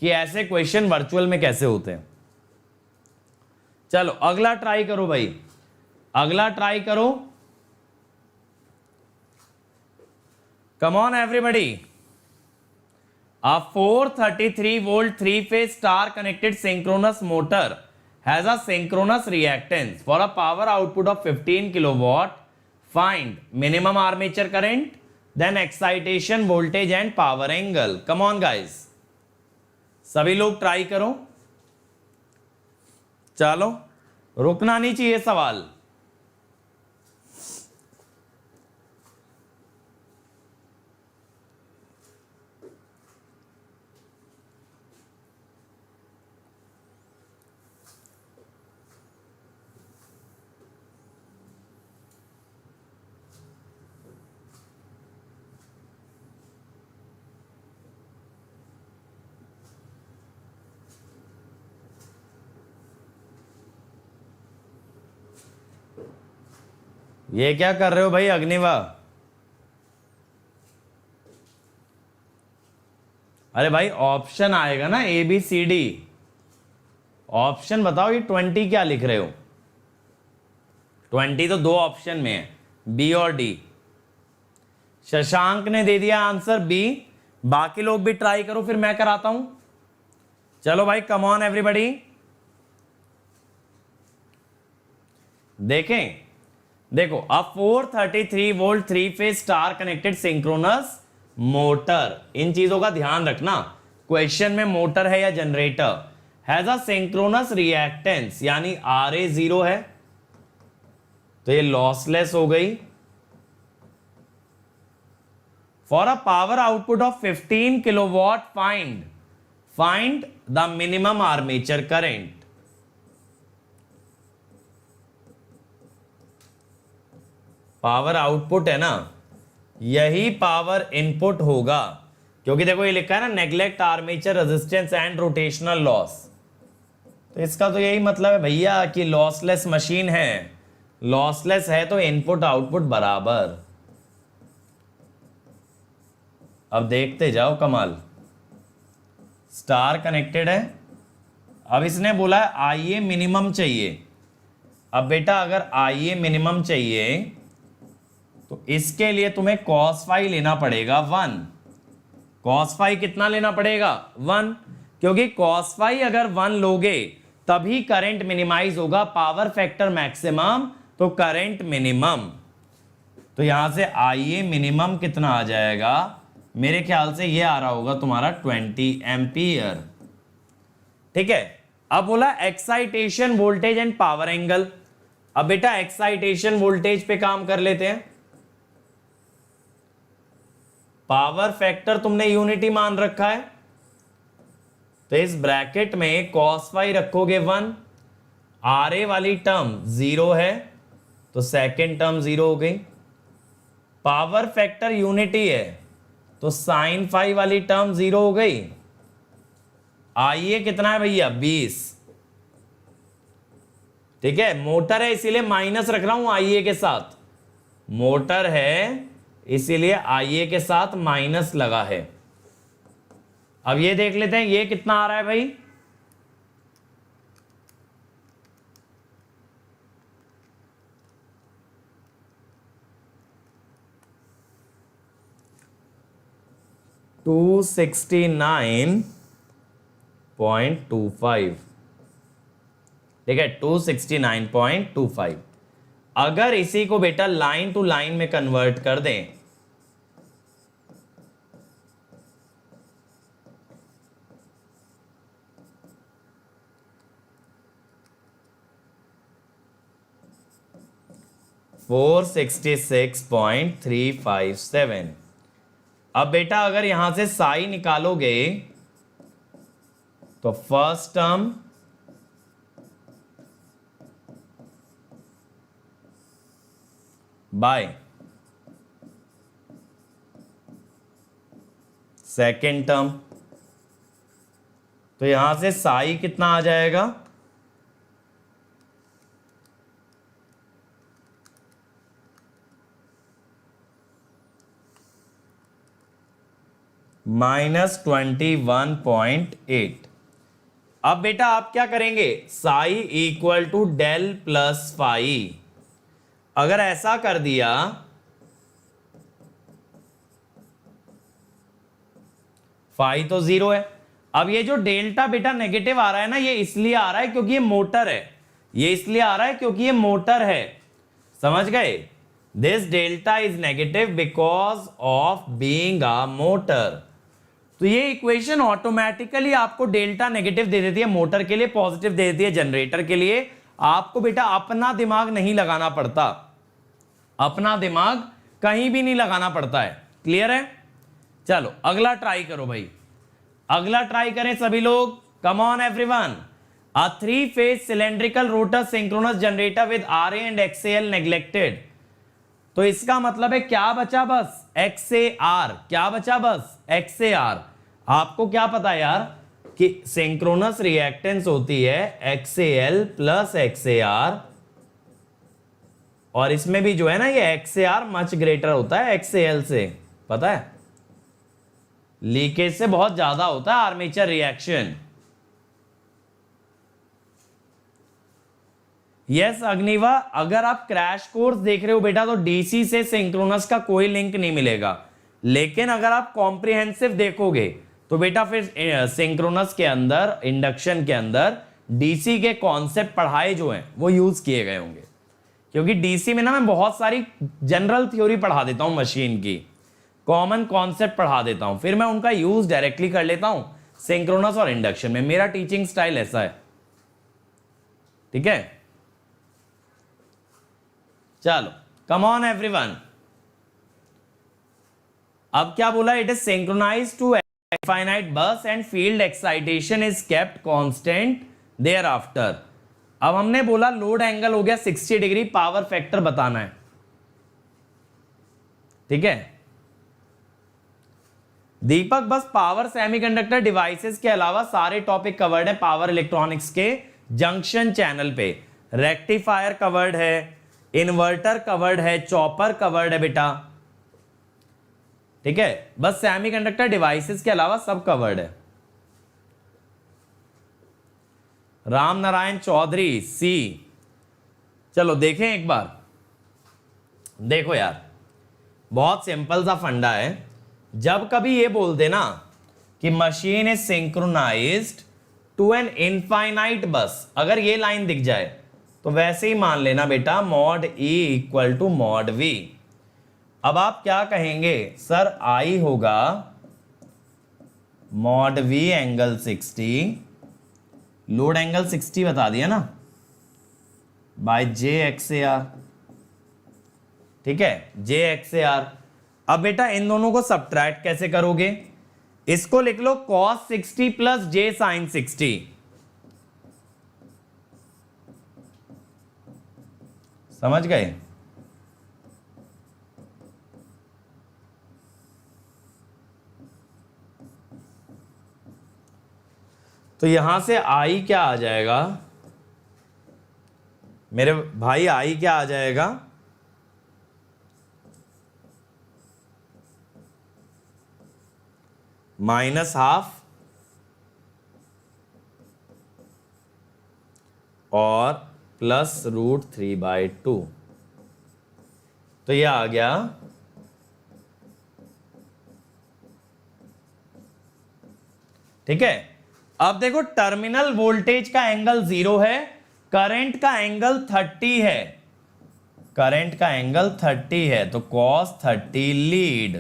कि ऐसे क्वेश्चन वर्चुअल में कैसे होते हैं। चलो अगला ट्राई करो भाई, अगला ट्राई करो, कम on everybody. A 433 volt 3-phase star connected synchronous motor has a synchronous reactance for a power output of 15 kilowatt. Find minimum armature current, then excitation voltage and power angle. Come on guys, सभी लोग try करो, चलो रुकना नहीं चाहिए सवाल। ये क्या कर रहे हो भाई अग्निवा? अरे भाई ऑप्शन आएगा ना ABCD, ऑप्शन बताओ, ये 20 क्या लिख रहे हो? 20 तो दो ऑप्शन में है, बी और डी। शशांक ने दे दिया आंसर बी, बाकी लोग भी ट्राई करो, फिर मैं कराता हूं। चलो भाई, कम ऑन एवरीबॉडी। देखें, देखो, अब 433 volt 3 phase star connected synchronous motor, इन चीजों का ध्यान रखना। क्वेश्चन में मोटर है या generator, has a synchronous reactance, यानी RA 0 है, तो ये लॉसलेस हो गई। For a power output of 15 kilowatt find the minimum armature current. Power output है ना, यही पावर इनपुट होगा, क्योंकि देखो ये लिखा है ना, neglect armature resistance and rotational loss. तो इसका तो यही मतलब है भैया कि लॉसलेस मशीन है, लॉसलेस है तो इनपुट आउटपुट बराबर। अब देखते जाओ कमाल। स्टार कनेक्टेड है, अब इसने बोला है IA मिनिमम चाहिए। अब बेटा अगर IA मिनिमम चाहिए तो इसके लिए तुम्हें cos फाई लेना पड़ेगा 1। cos फाई कितना लेना पड़ेगा? 1, क्योंकि cos फाई अगर 1 लोगे तभी करंट मिनिमाइज होगा, पावर फैक्टर मैक्सिमम तो करंट मिनिमम। तो यहां से IA मिनिमम कितना आ जाएगा? मेरे ख्याल से ये आ रहा होगा तुम्हारा 20 एम्पियर। ठीक है, अब बोला excitation voltage and power angle. अब बेटा एक्साइटेशन वोल्टेज पे काम कर लेते हैं। पावर फैक्टर तुमने यूनिटी मान रखा है, तो इस ब्रैकेट में cos फाई रखोगे 1, RA वाली टर्म 0 है तो सेकेंड टर्म 0 हो गई। पावर फैक्टर यूनिटी है तो sin फाई वाली टर्म 0 हो गई। IA कितना है भैया? 20। ठीक है, मोटर है इसीलिए माइनस रख रहा हूं IA के साथ, मोटर है इसीलिए IA के साथ माइनस लगा है। अब ये देख लेते हैं ये कितना आ रहा है भाई। $269.25। ठीक है, 269.25। अगर इसी को बेटा लाइन टू लाइन में कन्वर्ट कर दें, $466.357। अब बेटा अगर यहां से साई निकालोगे तो first term by second term, तो यहां से साई कितना आ जाएगा? -21.8। अब बेटा आप क्या करेंगे? Psi equal to del plus phi. अगर ऐसा कर दिया फाई तो 0 है। अब ये जो डेल्टा बेटा नेगेटिव आ रहा है ना, ये इसलिए आ रहा है क्योंकि ये मोटर है, ये इसलिए आ रहा है क्योंकि ये मोटर है, समझ गए? This delta is negative because of being a motor. तो ये इक्वेशन ऑटोमेटिकली आपको डेल्टा नेगेटिव दे देती है मोटर के लिए, पॉजिटिव दे देती है जनरेटर के लिए। आपको बेटा अपना दिमाग नहीं लगाना पड़ता, अपना दिमाग कहीं भी नहीं लगाना पड़ता है। क्लियर है? चलो अगला ट्राई करो भाई, अगला ट्राई करें सभी लोग। कम on everyone. A 3 phase cylindrical rotor synchronous generator with RA and XAL neglected. तो इसका मतलब है क्या बचा? बस XAR। क्या बचा? बस XAR। आपको क्या पता है यार कि सिंक्रोनस रिएक्टेंस होती है XAL प्लस XAR, और इसमें भी जो है ना ये XAR मच ग्रेटर होता है XAL से, पता है? लीकेज से बहुत ज्यादा होता है आर्मेचर रिएक्शन। यस अग्निवा, अगर आप क्रैश कोर्स देख रहे हो बेटा तो डीसी से सिंक्रोनस का कोई लिंक नहीं मिलेगा, लेकिन अगर आप कॉम्प्रिहेंसिव देखोगे तो बेटा फिर सिंक्रोनस के अंदर, इंडक्शन के अंदर डीसी के कॉन्सेप्ट पढ़ाए जो हैं वो यूज किए गए होंगे, क्योंकि डीसी में ना मैं बहुत सारी जनरल थ्योरी पढ़ा देता हूं, मशीन की कॉमन कॉन्सेप्ट पढ़ा देता हूं, फिर मैं उनका यूज डायरेक्टली कर लेता हूं सिंक्रोनस और इंडक्शन में। मेरा टीचिंग स्टाइल ऐसा है, ठीक है। चलो कम ऑन एवरीवन, अब क्या बोला, it is synchronised to infinite bus and field excitation is kept constant thereafter. अब हमने बोला लोड एंगल हो गया 60 डिग्री, पावर फैक्टर बताना है, ठीक है। दीपक बस पावर सेमीकंडक्टर डिवाइसेस के अलावा सारे टॉपिक कवर्ड है पावर इलेक्ट्रॉनिक्स के जंक्शन चैनल पे। रेक्टिफायर कवर्ड है, इन्वर्टर कवर्ड है, चॉपर कवर्ड है बेटा, ठीक है। बस सेमीकंडक्टर डिवाइसेस के अलावा सब कवर्ड है। राम नारायण चौधरी सी, चलो देखें एक बार। देखो यार, बहुत सिंपल सा फंडा है। जब कभी ये बोल देना कि machine is synchronised to an infinite bus, अगर ये लाइन दिख जाए तो वैसे ही मान लेना बेटा mod E equal to mod V। अब आप क्या कहेंगे, सर I होगा mod V angle 60, load angle 60 बता दिया ना, बाय JXAR, ठीक है, JXAR। अब बेटा इन दोनों को सब्ट्रैक्ट कैसे करोगे, इसको लिख लो cos 60 प्लस J sin 60, समझ गए। तो यहां से I क्या आ जाएगा मेरे भाई, I क्या आ जाएगा, -½ और +√3/2, तो ये आ गया ठीक है। अब देखो टर्मिनल वोल्टेज का एंगल 0 है, करंट का एंगल 30 है, करंट का एंगल 30 है, तो cos 30 lead,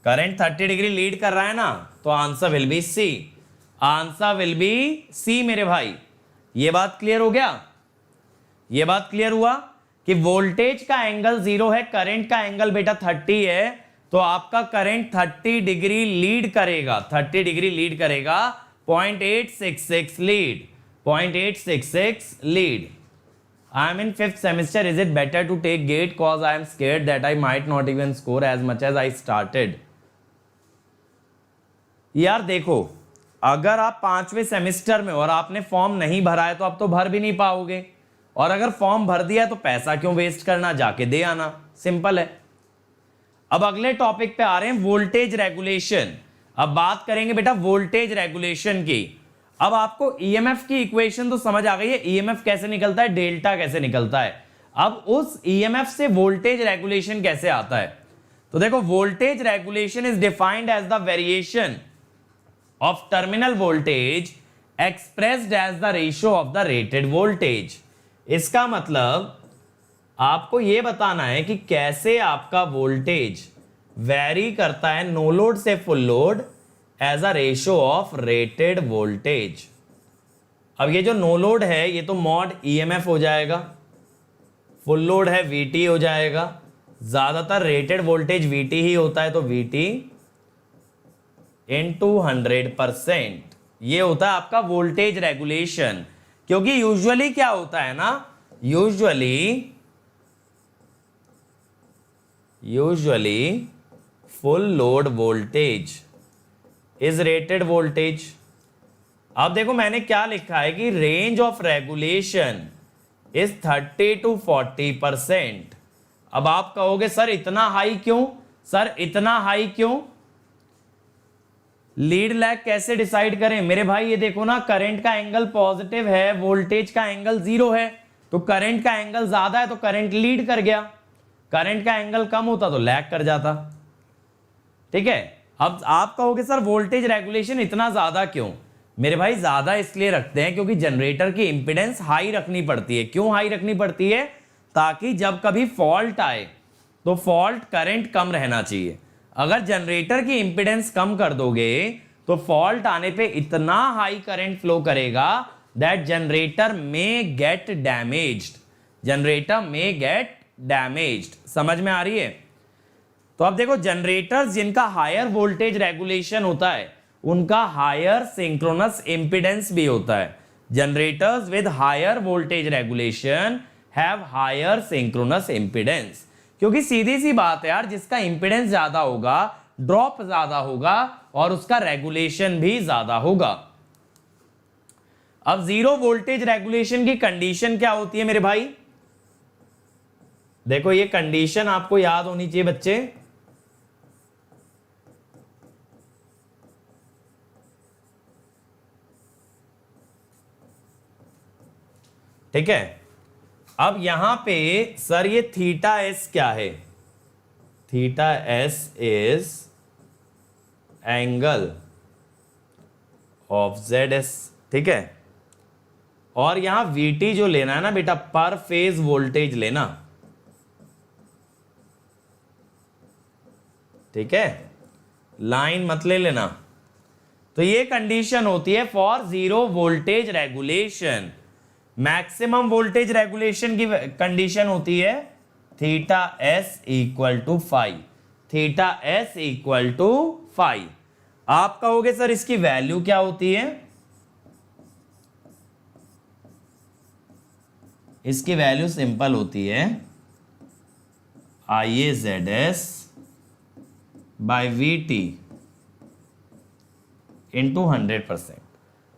current 30 degree lead कर रहा है ना, तो answer will be C, answer will be C मेरे भाई। ये बात क्लियर हो गया, ये बात क्लियर हुआ कि वोल्टेज का एंगल 0 है, करंट का एंगल बेटा 30 है, तो आपका करंट 30 डिग्री लीड करेगा, 30 डिग्री लीड करेगा, 0.866 lead, 0.866 lead. I am in 5th semester. Is it better to take GATE cause I am scared that I might not even score as much as I started? यार देखो, अगर आप 5वें semester में और आपने form नहीं भरा है तो आप तो भर भी नहीं पाओगे, और अगर फॉर्म भर दिया तो पैसा क्यों वेस्ट करना, जाके दे आना, सिंपल है। अब अगले टॉपिक पे आ रहे हैं, वोल्टेज रेगुलेशन। अब बात करेंगे बेटा वोल्टेज रेगुलेशन की। अब आपको ईएमएफ की इक्वेशन तो समझ आ गई है, ईएमएफ कैसे निकलता है, डेल्टा कैसे निकलता है। अब उस ईएमएफ से वोल्टेज रेगुलेशन कैसे आता है, तो देखो voltage regulation is defined as the variation of terminal voltage expressed as the ratio of the rated voltage. इसका मतलब आपको यह बताना है कि कैसे आपका वोल्टेज वेरी करता है नो लोड से full load as a ratio of rated voltage. अब ये जो नो लोड है ये तो मॉड ईएमएफ हो जाएगा, फुल लोड है वीटी हो जाएगा, ज्यादातर रेटेड वोल्टेज वीटी ही होता है, तो वीटी इनटू 100%, ये होता है आपका वोल्टेज रेगुलेशन। क्योंकि यूजुअली क्या होता है ना, usually full load voltage is rated voltage. अब देखो मैंने क्या लिखा है कि range of regulation is 30 to 40%। अब आप कहोगे सर इतना हाई क्यों, सर इतना हाई क्यों, लीड लैग कैसे डिसाइड करें मेरे भाई। ये देखो ना, करंट का एंगल पॉजिटिव है, वोल्टेज का एंगल 0 है, तो करंट का एंगल ज्यादा है तो करंट लीड कर गया, करंट का एंगल कम होता तो लैग कर जाता। ठीक है, अब आप कहोगे सर वोल्टेज रेगुलेशन इतना ज्यादा क्यों? मेरे भाई ज्यादा इसलिए रखते हैं क्योंकि जनरेटर की इंपीडेंस हाई रखनी पड़ती है। क्यों हाई रखनी पड़ती है? ताकि जब कभी फॉल्ट आए तो फॉल्ट करंट कम रहना चाहिए। अगर जनरेटर की इंपीडेंस कम कर दोगे तो फॉल्ट आने पे इतना हाई करंट फ्लो करेगा दैट जनरेटर में गेट डैमेज्ड। जनरेटर में गेट डैमेज्ड। समझ में आ रही है? तो अब देखो, जनरेटर्स जिनका हायर वोल्टेज रेगुलेशन होता है उनका हायर सिंक्रोनस इंपीडेंस भी होता है। Generators with higher voltage regulation have higher synchronous impedance. क्योंकि सीधी सी बात है यार, जिसका इंपीडेंस ज्यादा होगा ड्रॉप ज्यादा होगा और उसका रेगुलेशन भी ज्यादा होगा। अब जीरो वोल्टेज रेगुलेशन की कंडीशन क्या होती है मेरे भाई? देखो, ये कंडीशन आपको याद होनी चाहिए बच्चे। ठीक है, अब यहां पे सर ये थीटा एस क्या है? Theta S is angle of Z S. ठीक है, और यहां वीटी जो लेना है ना बेटा, पर फेज वोल्टेज लेना। ठीक है, लाइन मत ले लेना। तो ये कंडीशन होती है for zero voltage regulation. Maximum voltage regulation की कंडीशन होती है theta S equal to five. Theta S equal to five. आप कहोगे सर इसकी वैल्यू क्या होती है? इसकी वैल्यू सिंपल होती है I a Z s by V t into 100%।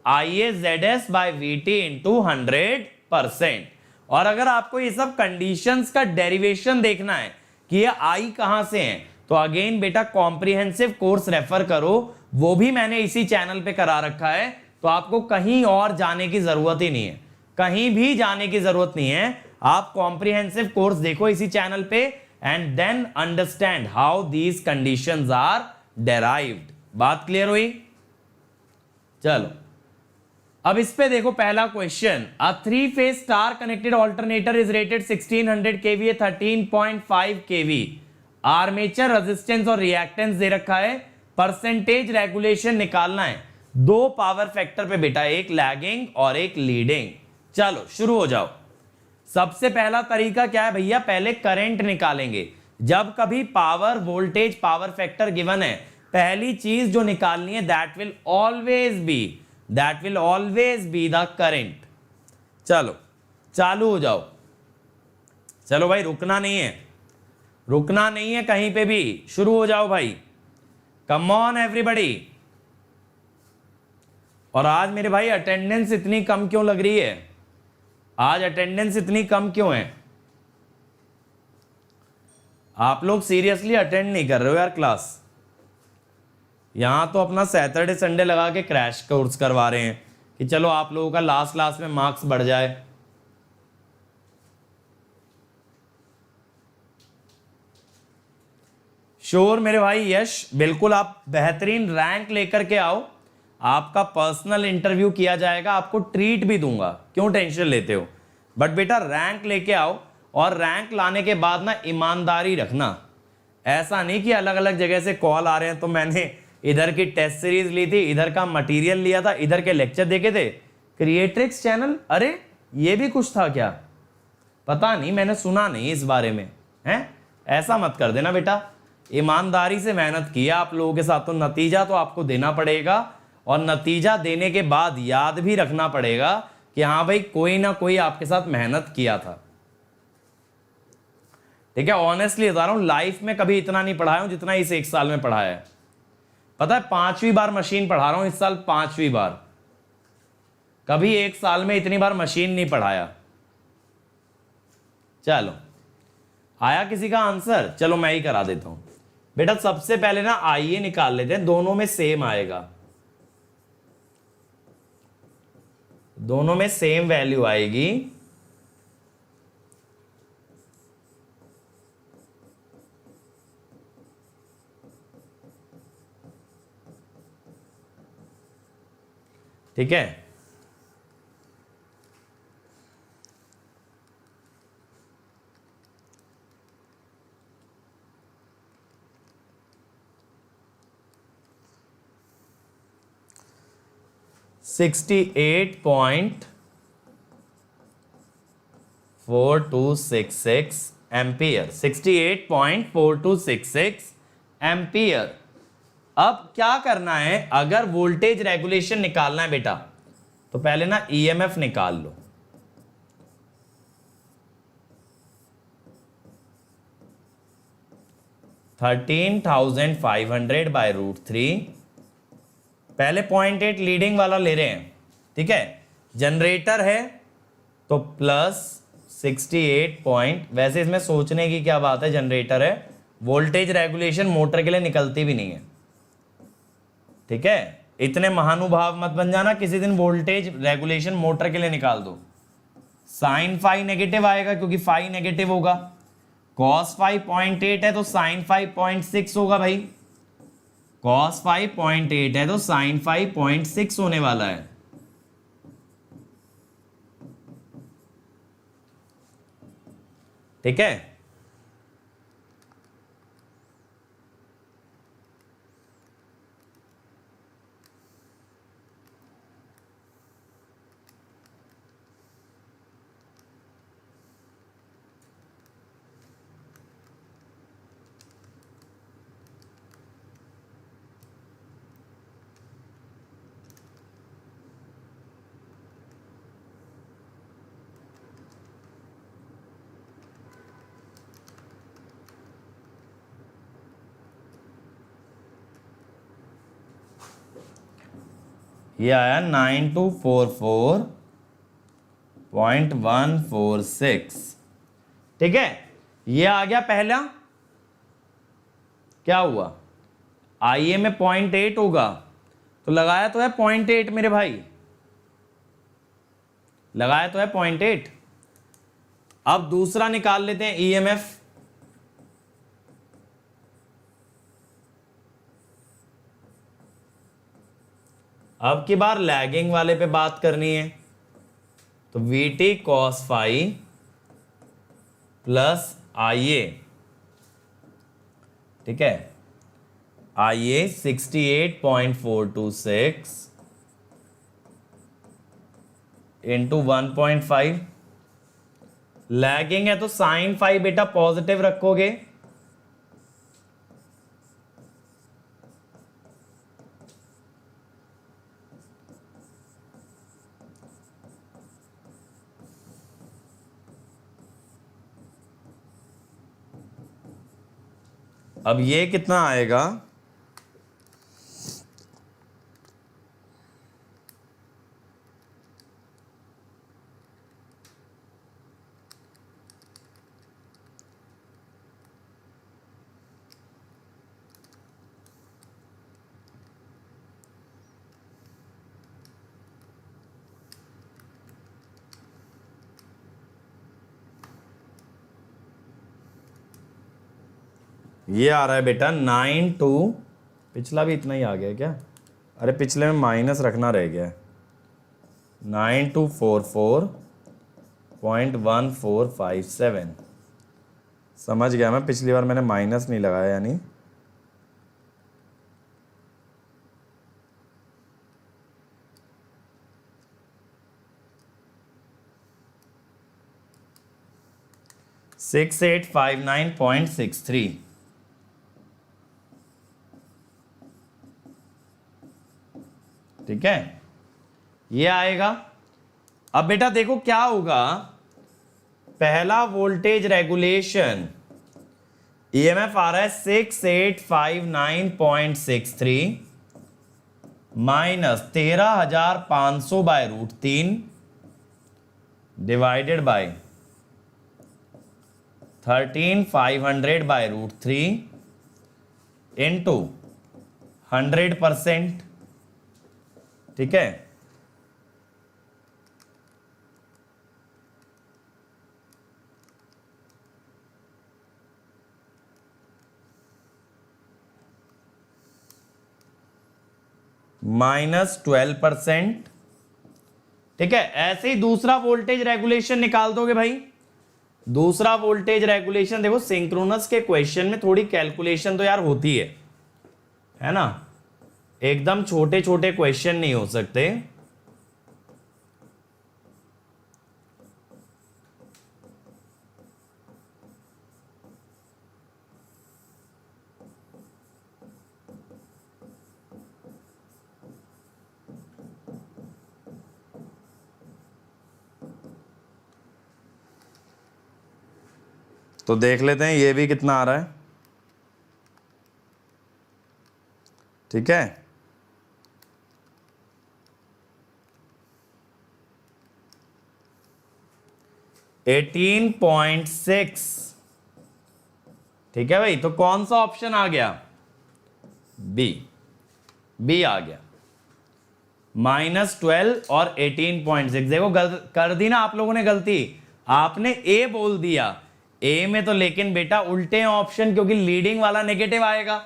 I a Z s by V t into 100%। और अगर आपको ये सब कंडीशंस का डेरिवेशन देखना है कि ये आई कहां से है, तो अगेन बेटा कॉम्प्रिहेंसिव कोर्स रेफर करो। वो भी मैंने इसी चैनल पे करा रखा है, तो आपको कहीं और जाने की जरूरत ही नहीं है। कहीं भी जाने की जरूरत नहीं है। आप कॉम्प्रिहेंसिव कोर्स देखो इसी चैनल पे and then understand how these conditions are derived. बात क्लियर हुई? चलो, अब इस पे देखो पहला question. A 3 phase star connected alternator is rated 1600 kVA 13.5 kV. Armature resistance और रिएक्टेंस दे रखा है। परसेंटेज रेगुलेशन निकालना है दो पावर फैक्टर पे बेटा, एक लैगिंग और एक लीडिंग। चलो शुरू हो जाओ। सबसे पहला तरीका क्या है भैया? पहले करंट निकालेंगे। जब कभी power voltage power factor given है, पहली चीज जो निकालनी है that will always be the current. चलो चालू हो जाओ। चलो भाई, रुकना नहीं है, रुकना नहीं है कहीं पे भी। शुरू हो जाओ भाई, कम ऑन एवरीबॉडी। और आज मेरे भाई अटेंडेंस इतनी कम क्यों लग रही है? आज अटेंडेंस इतनी कम क्यों है? आप लोग सीरियसली अटेंड नहीं कर रहे हो यार क्लास। यहां तो अपना सैटरडे संडे लगा के क्रैश कोर्स करवा रहे हैं कि चलो आप लोगों का लास्ट क्लास में मार्क्स बढ़ जाए। श्योर मेरे भाई यश, बिल्कुल आप बेहतरीन रैंक लेकर के आओ। आपका पर्सनल इंटरव्यू किया जाएगा, आपको ट्रीट भी दूंगा, क्यों टेंशन लेते हो? बट बेटा रैंक लेके आओ, और रैंक लाने के बाद ना ईमानदारी रखना। ऐसा नहीं कि अलग अलग जगह से कॉल आ रहे हैं तो मैंने इधर की टेस्ट सीरीज ली थी, इधर का मटेरियल लिया था, इधर के लेक्चर देखे थे। क्रिएट्रिक्स चैनल, अरे ये भी कुछ था क्या? पता नहीं, मैंने सुना नहीं इस बारे में। हैं? ऐसा मत कर देना बेटा। ईमानदारी से मेहनत किया आप लोगों के साथ, तो नतीजा तो आपको देना पड़ेगा, और नतीजा देने के बाद याद भी रखना पड़ेगा कि हाँ भाई कोई ना कोई आपके साथ मेहनत किया था। ठीक है, ऑनेस्टली बता रहा हूं, लाइफ में कभी इतना नहीं पढ़ाया हूं जितना इस एक साल में पढ़ाया है। पता है 5वीं बार मशीन पढ़ा रहा हूं इस साल, 5वीं बार। कभी एक साल में इतनी बार मशीन नहीं पढ़ाया। चलो, आया किसी का आंसर? चलो मैं ही करा देता हूं बेटा। सबसे पहले ना आइए निकाल लेते हैं, दोनों में सेम आएगा, दोनों में सेम वैल्यू आएगी। ठीक है, $68.4266 एम्पियर, 68.4266 एम्पियर। अब क्या करना है, अगर वोल्टेज रेगुलेशन निकालना है बेटा, तो पहले ना ईएमएफ निकाल लो। $13,500/√3, पहले 0.8 लीडिंग वाला ले रहे हैं, ठीक है। जनरेटर है तो प्लस 68 पॉइंट, वैसे इसमें सोचने की क्या बात है, जनरेटर है, वोल्टेज रेगुलेशन मोटर के लिए निकलती भी नहीं है, ठीक है। इतने महानुभाव मत बन जाना, किसी दिन वोल्टेज रेगुलेशन मोटर के लिए निकाल दो। साइन फाई नेगेटिव आएगा क्योंकि फाई नेगेटिव होगा, कॉस फाई 0.8 है तो साइन फाई 0.6 होगा भाई, कॉस फाई 0.8 है तो साइन फाई 0.6 होने वाला है, ठीक है। ये आया 9244.146, ठीक है। ये आ गया पहला, क्या हुआ, आईए में 0.8 होगा तो लगाया तो है 0.8 मेरे भाई, लगाया तो है 0.8। अब दूसरा निकाल लेते हैं ईएमएफ। अब की बार लैगिंग वाले पे बात करनी है, तो VT cos फाई प्लस आईए, ठीक है, आईए 68.426 इंटू 1.5, लैगिंग है तो साइन फाई बेटा पॉजिटिव रखोगे, अब ये कितना आएगा, ये आ रहा है बेटा 92, पिछला भी इतना ही आ गया क्या, अरे पिछले में माइनस रखना रह गया, 9244.1457, समझ गया मैं, पिछली बार मैंने माइनस नहीं लगाया यानी, $6859.63, ठीक है, ये आएगा। अब बेटा देखो क्या होगा, पहला वोल्टेज रेगुलेशन ईएमएफ आ रहा है 6859.63 माइनस 13,500/√3 डिवाइडेड बाय 13,500/√3 इंटू 100%, ठीक है। -12%, ठीक है, ऐसे ही दूसरा वोल्टेज रेगुलेशन निकाल दोगे भाई। दूसरा वोल्टेज रेगुलेशन देखो, सिंक्रोनस के क्वेश्चन में थोड़ी कैलकुलेशन तो यार होती है ना, एकदम छोटे छोटे क्वेश्चन नहीं हो सकते। तो देख लेते हैं ये भी कितना आ रहा है। ठीक है, एटीन पॉइंट सिक्स। ठीक है भाई, तो कौन सा ऑप्शन आ गया? बी आ गया, -12 और 18.6। देखो कर दी ना आप लोगों ने गलती, आपने ए बोल दिया ए में, तो लेकिन बेटा उल्टे हैं ऑप्शन, क्योंकि लीडिंग वाला नेगेटिव आएगा,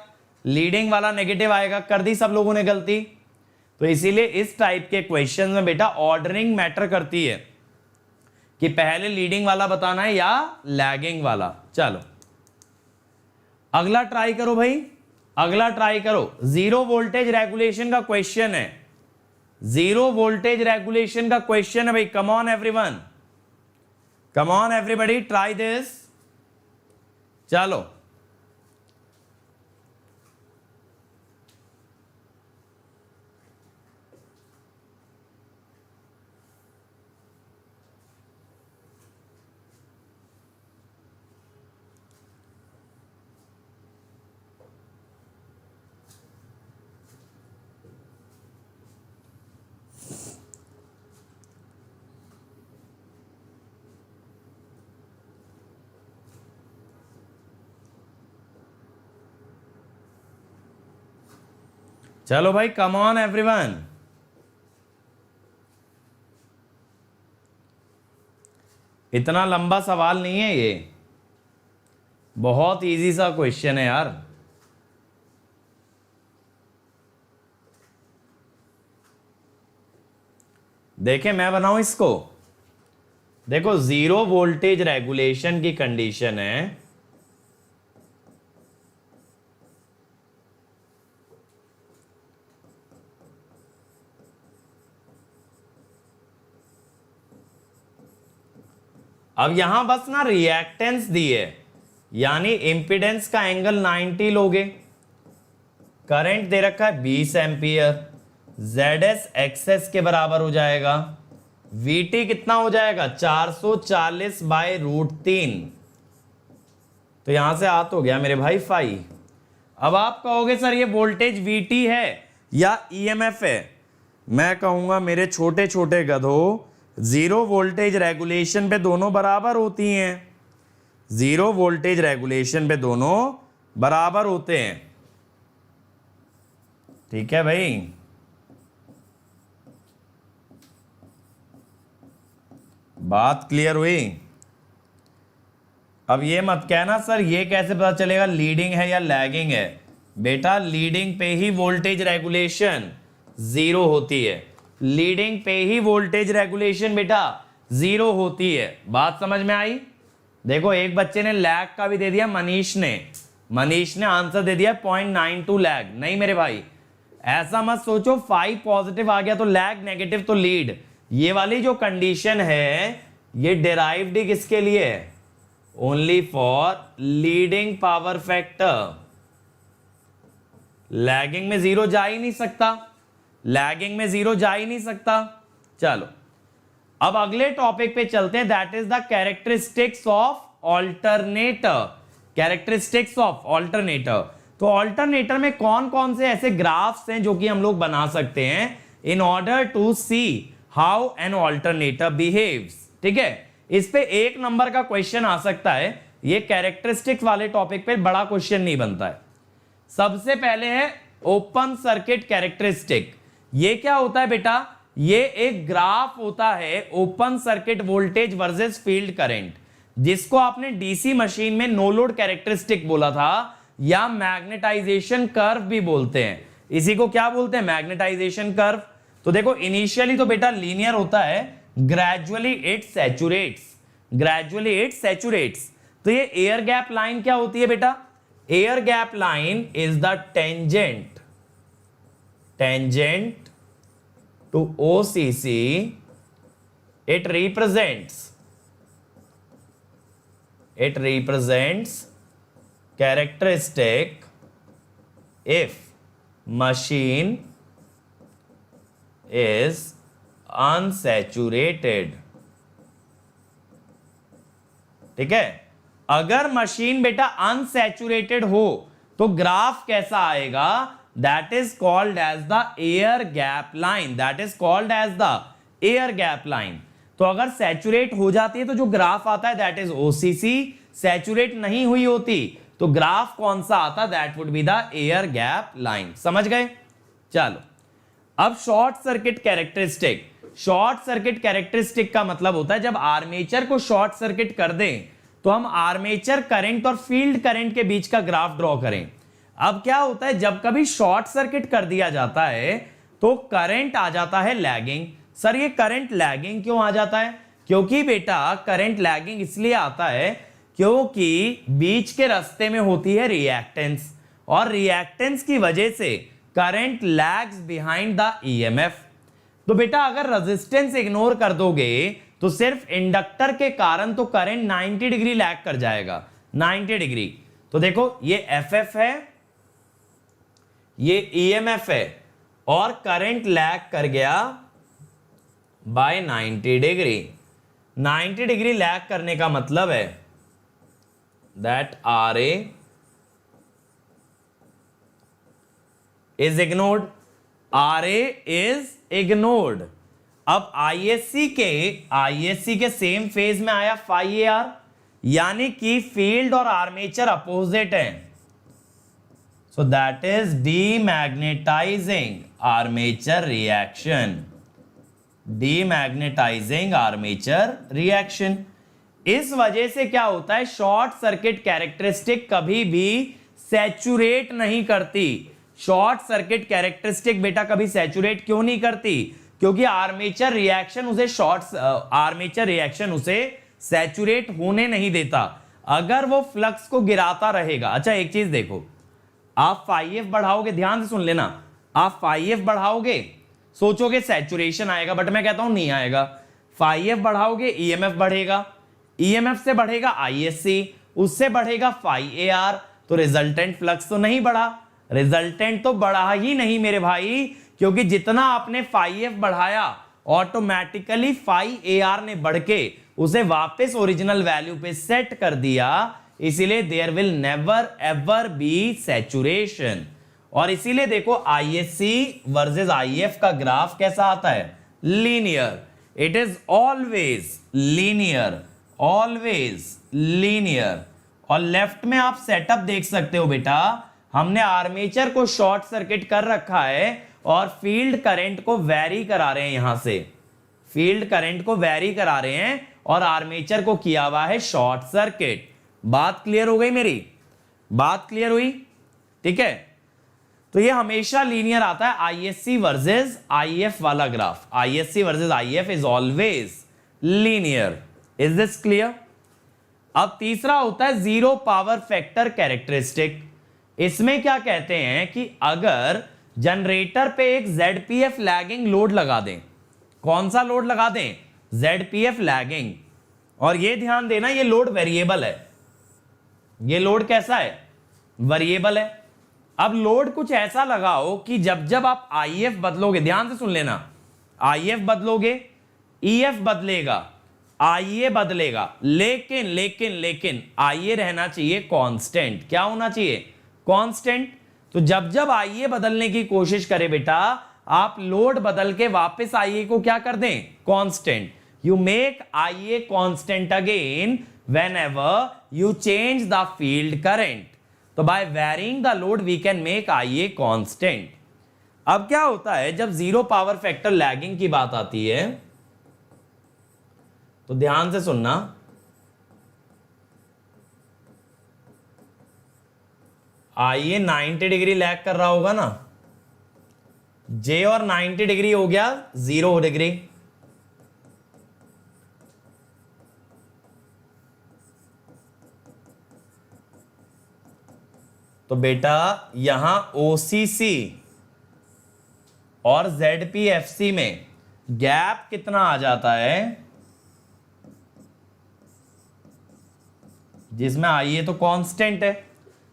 लीडिंग वाला नेगेटिव आएगा, कर दी सब लोगों ने गलती। तो इसीलिए इस टाइप के क्वेश्चन में बेटा ऑर्डरिंग मैटर करती है कि पहले लीडिंग वाला बताना है या लैगिंग वाला। चलो अगला ट्राई करो भाई, अगला ट्राई करो। जीरो वोल्टेज रेगुलेशन का क्वेश्चन है, जीरो वोल्टेज रेगुलेशन का क्वेश्चन है भाई। कम on everyone, come on everybody, try this. चलो चलो भाई, कम ऑन एवरीवन। इतना लंबा सवाल नहीं है ये, बहुत इजी सा क्वेश्चन है यार। देखें मैं बनाऊं इसको, देखो जीरो वोल्टेज रेगुलेशन की कंडीशन है, अब यहां बस ना रिएक्टेंस दी है, यानी इंपीडेंस का एंगल 90 लोगे, करंट दे रखा है 20 एम्पियर, ZS XS के बराबर हो जाएगा, VT कितना हो जाएगा 440/√3। तो यहां से आ तो गया मेरे भाई फाई। अब आप कहोगे सर ये वोल्टेज VT है या EMF है, मैं कहूंगा मेरे छोटे छोटे गधों, जीरो वोल्टेज रेगुलेशन पे दोनों बराबर होती हैं, जीरो वोल्टेज रेगुलेशन पे दोनों बराबर होते हैं। ठीक है भाई, बात क्लियर हुई? अब ये मत कहना सर ये कैसे पता चलेगा लीडिंग है या लैगिंग है। बेटा लीडिंग पे ही वोल्टेज रेगुलेशन जीरो होती है, लीडिंग पे ही वोल्टेज रेगुलेशन बेटा जीरो होती है। बात समझ में आई? देखो एक बच्चे ने लैग का भी दे दिया, मनीष ने आंसर दे दिया 0.92 लैग। नहीं मेरे भाई, ऐसा मत सोचो 5 पॉजिटिव आ गया तो लैग, नेगेटिव तो लीड। ये वाली जो कंडीशन है ये डिराइव्ड किसके लिए है? Only for leading power factor. Lagging में जीरो जा ही नहीं सकता, लैगिंग में जीरो जा ही नहीं सकता। चलो अब अगले टॉपिक पे चलते हैं, that is the characteristics of alternator. Characteristics of alternator, तो ऑल्टरनेटर में कौन कौन से ऐसे ग्राफ्स हैं जो कि हम लोग बना सकते हैं in order to see how an alternator behaves. ठीक है, इस पे 1 नंबर का क्वेश्चन आ सकता है, ये कैरेक्टरिस्टिक्स वाले टॉपिक पे बड़ा क्वेश्चन नहीं बनता है। सबसे पहले है ओपन सर्किट कैरेक्टरिस्टिक। ये क्या होता है बेटा? ये एक ग्राफ होता है open circuit voltage versus field current, जिसको आपने डीसी मशीन में नो लोड कैरेक्टरिस्टिक बोला था, या मैग्नेटाइजेशन कर्व भी बोलते हैं। इसी को क्या बोलते हैं? Magnetisation curve. तो देखो इनिशियली तो बेटा लीनियर होता है, gradually it saturates, gradually it saturates. तो ये एयर गैप लाइन क्या होती है बेटा? Air gap line is the tangent, tangent to OCC, it represents characteristic if machine is unsaturated। ठीक है, अगर मशीन बेटा अनसैचुरेटेड हो तो ग्राफ कैसा आएगा? That is called as the air gap line, that is called as the air gap line. तो अगर सैचुरेट हो जाती है तो जो ग्राफ आता है दैट इज ओसीसी, सैचुरेट नहीं हुई होती तो ग्राफ कौन सा आता? That would be the air gap line. समझ गए? चलो अब short circuit characteristic. Short circuit characteristic का मतलब होता है जब आर्मेचर को शॉर्ट सर्किट कर दें तो हम आर्मेचर करंट और फील्ड करंट के बीच का ग्राफ ड्रॉ करें। अब क्या होता है, जब कभी शॉर्ट सर्किट कर दिया जाता है तो करंट आ जाता है लैगिंग। सर ये करंट लैगिंग क्यों आ जाता है? क्योंकि बेटा करंट लैगिंग इसलिए आता है क्योंकि बीच के रास्ते में होती है रिएक्टेंस, और रिएक्टेंस की वजह से current lags behind the EMF. तो बेटा अगर रेजिस्टेंस इग्नोर कर दोगे तो सिर्फ इंडक्टर के कारण तो करंट 90 डिग्री लैग कर जाएगा, 90 डिग्री। तो देखो ये एफएफ है, ये ईएमएफ है, और करंट लैग कर गया बाय 90 डिग्री। 90 डिग्री लैग करने का मतलब है that R A is ignored, R A is ignored. अब आईएससी के सेम फेज में आया फाई ए आर, यानी कि फील्ड और आर्मेचर अपोजिट है, so that is demagnetising armature reaction, demagnetising armature reaction. इस वजह से क्या होता है, शॉर्ट सर्किट कैरेक्टरिस्टिक कभी भी सैचुरेट नहीं करती। शॉर्ट सर्किट कैरेक्टरिस्टिक बेटा कभी सैचुरेट क्यों नहीं करती? क्योंकि आर्मेचर रिएक्शन उसे सैचुरेट होने नहीं देता। अगर वो फ्लक्स को गिराता रहेगा। अच्छा एक चीज देखो, आप फाई एफ बढ़ाओगे, ध्यान से सुन लेना, आप फाई एफ बढ़ाओगे सोचोगे सैचुरेशन आएगा, बट मैं कहता हूं नहीं आएगा। फाई एफ बढ़ाओगे ईएमएफ बढ़ेगा, ईएमएफ से बढ़ेगा आईएससी, उससे बढ़ेगा फाई ए आर, तो रिजल्टेंट फ्लक्स तो नहीं बढ़ा, रिजल्टेंट तो बढ़ा ही नहीं मेरे भाई, क्योंकि जितना आपने फाई एफ बढ़ाया ऑटोमेटिकली फाई ए आर ने बढ़ के उसे वापस ओरिजिनल वैल्यू पे सेट कर दिया। इसीलिए there will never ever be saturation. और इसीलिए देखो आईएससी वर्सेस आईएफ का ग्राफ कैसा आता है? Linear. It is always linear, always linear. और लेफ्ट में आप सेटअप देख सकते हो बेटा, हमने आर्मेचर को शॉर्ट सर्किट कर रखा है और फील्ड करंट को वेरी करा रहे हैं, यहां से फील्ड करंट को वेरी करा रहे हैं और आर्मेचर को किया हुआ है शॉर्ट सर्किट। बात क्लियर हो गई मेरी? बात क्लियर हुई? ठीक है, तो ये हमेशा लीनियर आता है आईएससी वर्सेस आईएफ वाला graph. ISC versus if is always linear. Is this clear? अब तीसरा होता है जीरो पावर फैक्टर कैरेक्टरिस्टिक। इसमें क्या कहते हैं कि अगर जनरेटर पे एक ZPF लैगिंग लोड लगा दें, कौन सा लोड लगा दें? ZPF lagging. और ये ध्यान देना ये लोड वेरिएबल है, ये लोड कैसा है? वेरिएबल है। अब लोड कुछ ऐसा लगाओ कि जब जब आप IF बदलोगे, ध्यान से सुन लेना, IF बदलोगे EF बदलेगा, IA बदलेगा, लेकिन लेकिन लेकिन IA रहना चाहिए कांस्टेंट। क्या होना चाहिए? कांस्टेंट। तो जब जब IA बदलने की कोशिश करें बेटा, आप लोड बदल के वापस IA को क्या कर दें? Constant. You make IA constant again whenever you change the field current. तो by varying the load we can make IA constant. अब क्या होता है जब जीरो पावर फैक्टर लैगिंग की बात आती है, तो ध्यान से सुनना, IA 90 डिग्री लैग कर रहा होगा ना, J और 90 डिग्री हो गया 0 डिग्री। तो बेटा यहां OCC और ZPFC में गैप कितना आ जाता है, जिसमें आइए तो कांस्टेंट है,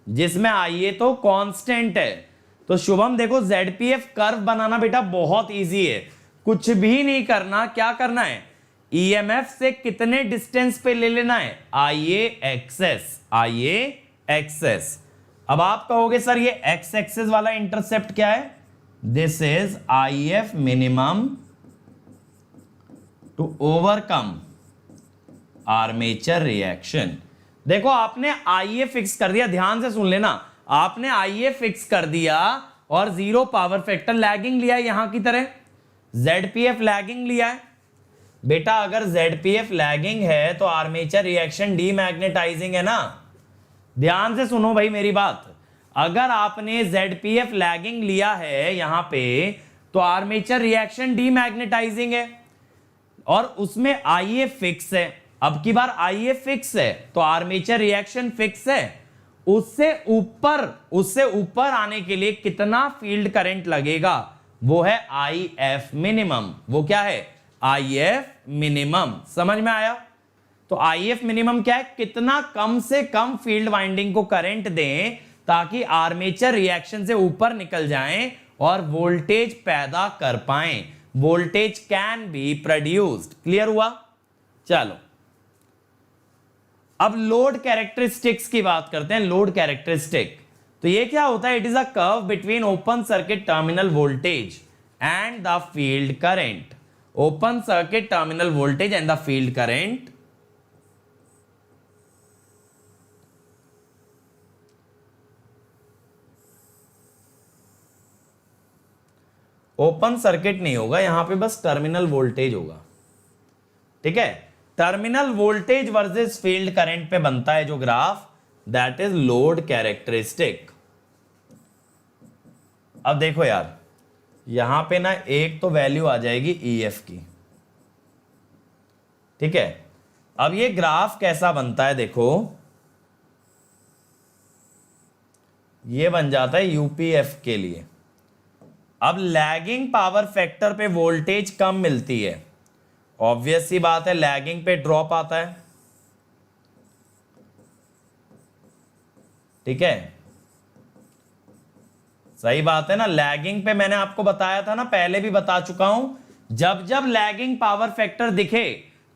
जिसमें आइए तो कांस्टेंट है। तो शुभम देखो ZPF कर्व बनाना बेटा बहुत इजी है, कुछ भी नहीं करना। क्या करना है, EMF से कितने डिस्टेंस पे ले लेना है, आइए एक्सेस। अब आप कहोगे सर ये एक्स एक्सेस वाला इंटरसेप्ट क्या है, this is IF minimum to overcome armature reaction. देखो आपने IA फिक्स कर दिया, ध्यान से सुन लेना, आपने IA फिक्स कर दिया और 0 पावर फैक्टर लैगिंग लिया है यहां की तरह, ZPF लैगिंग लिया है। बेटा अगर ZPF लैगिंग है तो आर्मेचर रिएक्शन डीमैग्नेटाइजिंग है ना। ध्यान से सुनो भाई मेरी बात, अगर आपने ZPF लैगिंग लिया है यहां पे तो आर्मेचर रिएक्शन डीमैग्नेटाइजिंग है और उसमें IA फिक्स है। अब की बार IA फिक्स है तो आर्मेचर रिएक्शन फिक्स है, उससे ऊपर आने के लिए कितना फील्ड करंट लगेगा, वो है IF मिनिमम। वो क्या है, IF मिनिमम। समझ में आया। तो IF मिनिमम क्या है, कितना कम से कम फील्ड वाइंडिंग को करंट दें ताकि आर्मेचर रिएक्शन से ऊपर निकल जाएं और वोल्टेज पैदा कर पाएं। Voltage can be produced. Clear हुआ। चलो अब लोड कैरेक्टरिस्टिक्स की बात करते हैं। लोड कैरेक्टरिस्टिक तो ये क्या होता है, it is a curve between open circuit terminal voltage and the field current. Open circuit terminal voltage and the field current open circuit नहीं होगा यहां पे, बस टर्मिनल वोल्टेज होगा। ठीक है, terminal voltage versus field current पे बनता है जो graph, that is load characteristic. अब देखो यार यहां पे ना एक तो वैल्यू आ जाएगी EF की। ठीक है, अब ये ग्राफ कैसा बनता है, देखो ये बन जाता है UPF के लिए। अब लैगिंग पावर फैक्टर पे वोल्टेज कम मिलती है, ऑब्वियस सी बात है, लैगिंग पे ड्रॉप आता है। ठीक है, सही बात है ना। लैगिंग पे मैंने आपको बताया था ना, पहले भी बता चुका हूं, जब जब लैगिंग पावर फैक्टर दिखे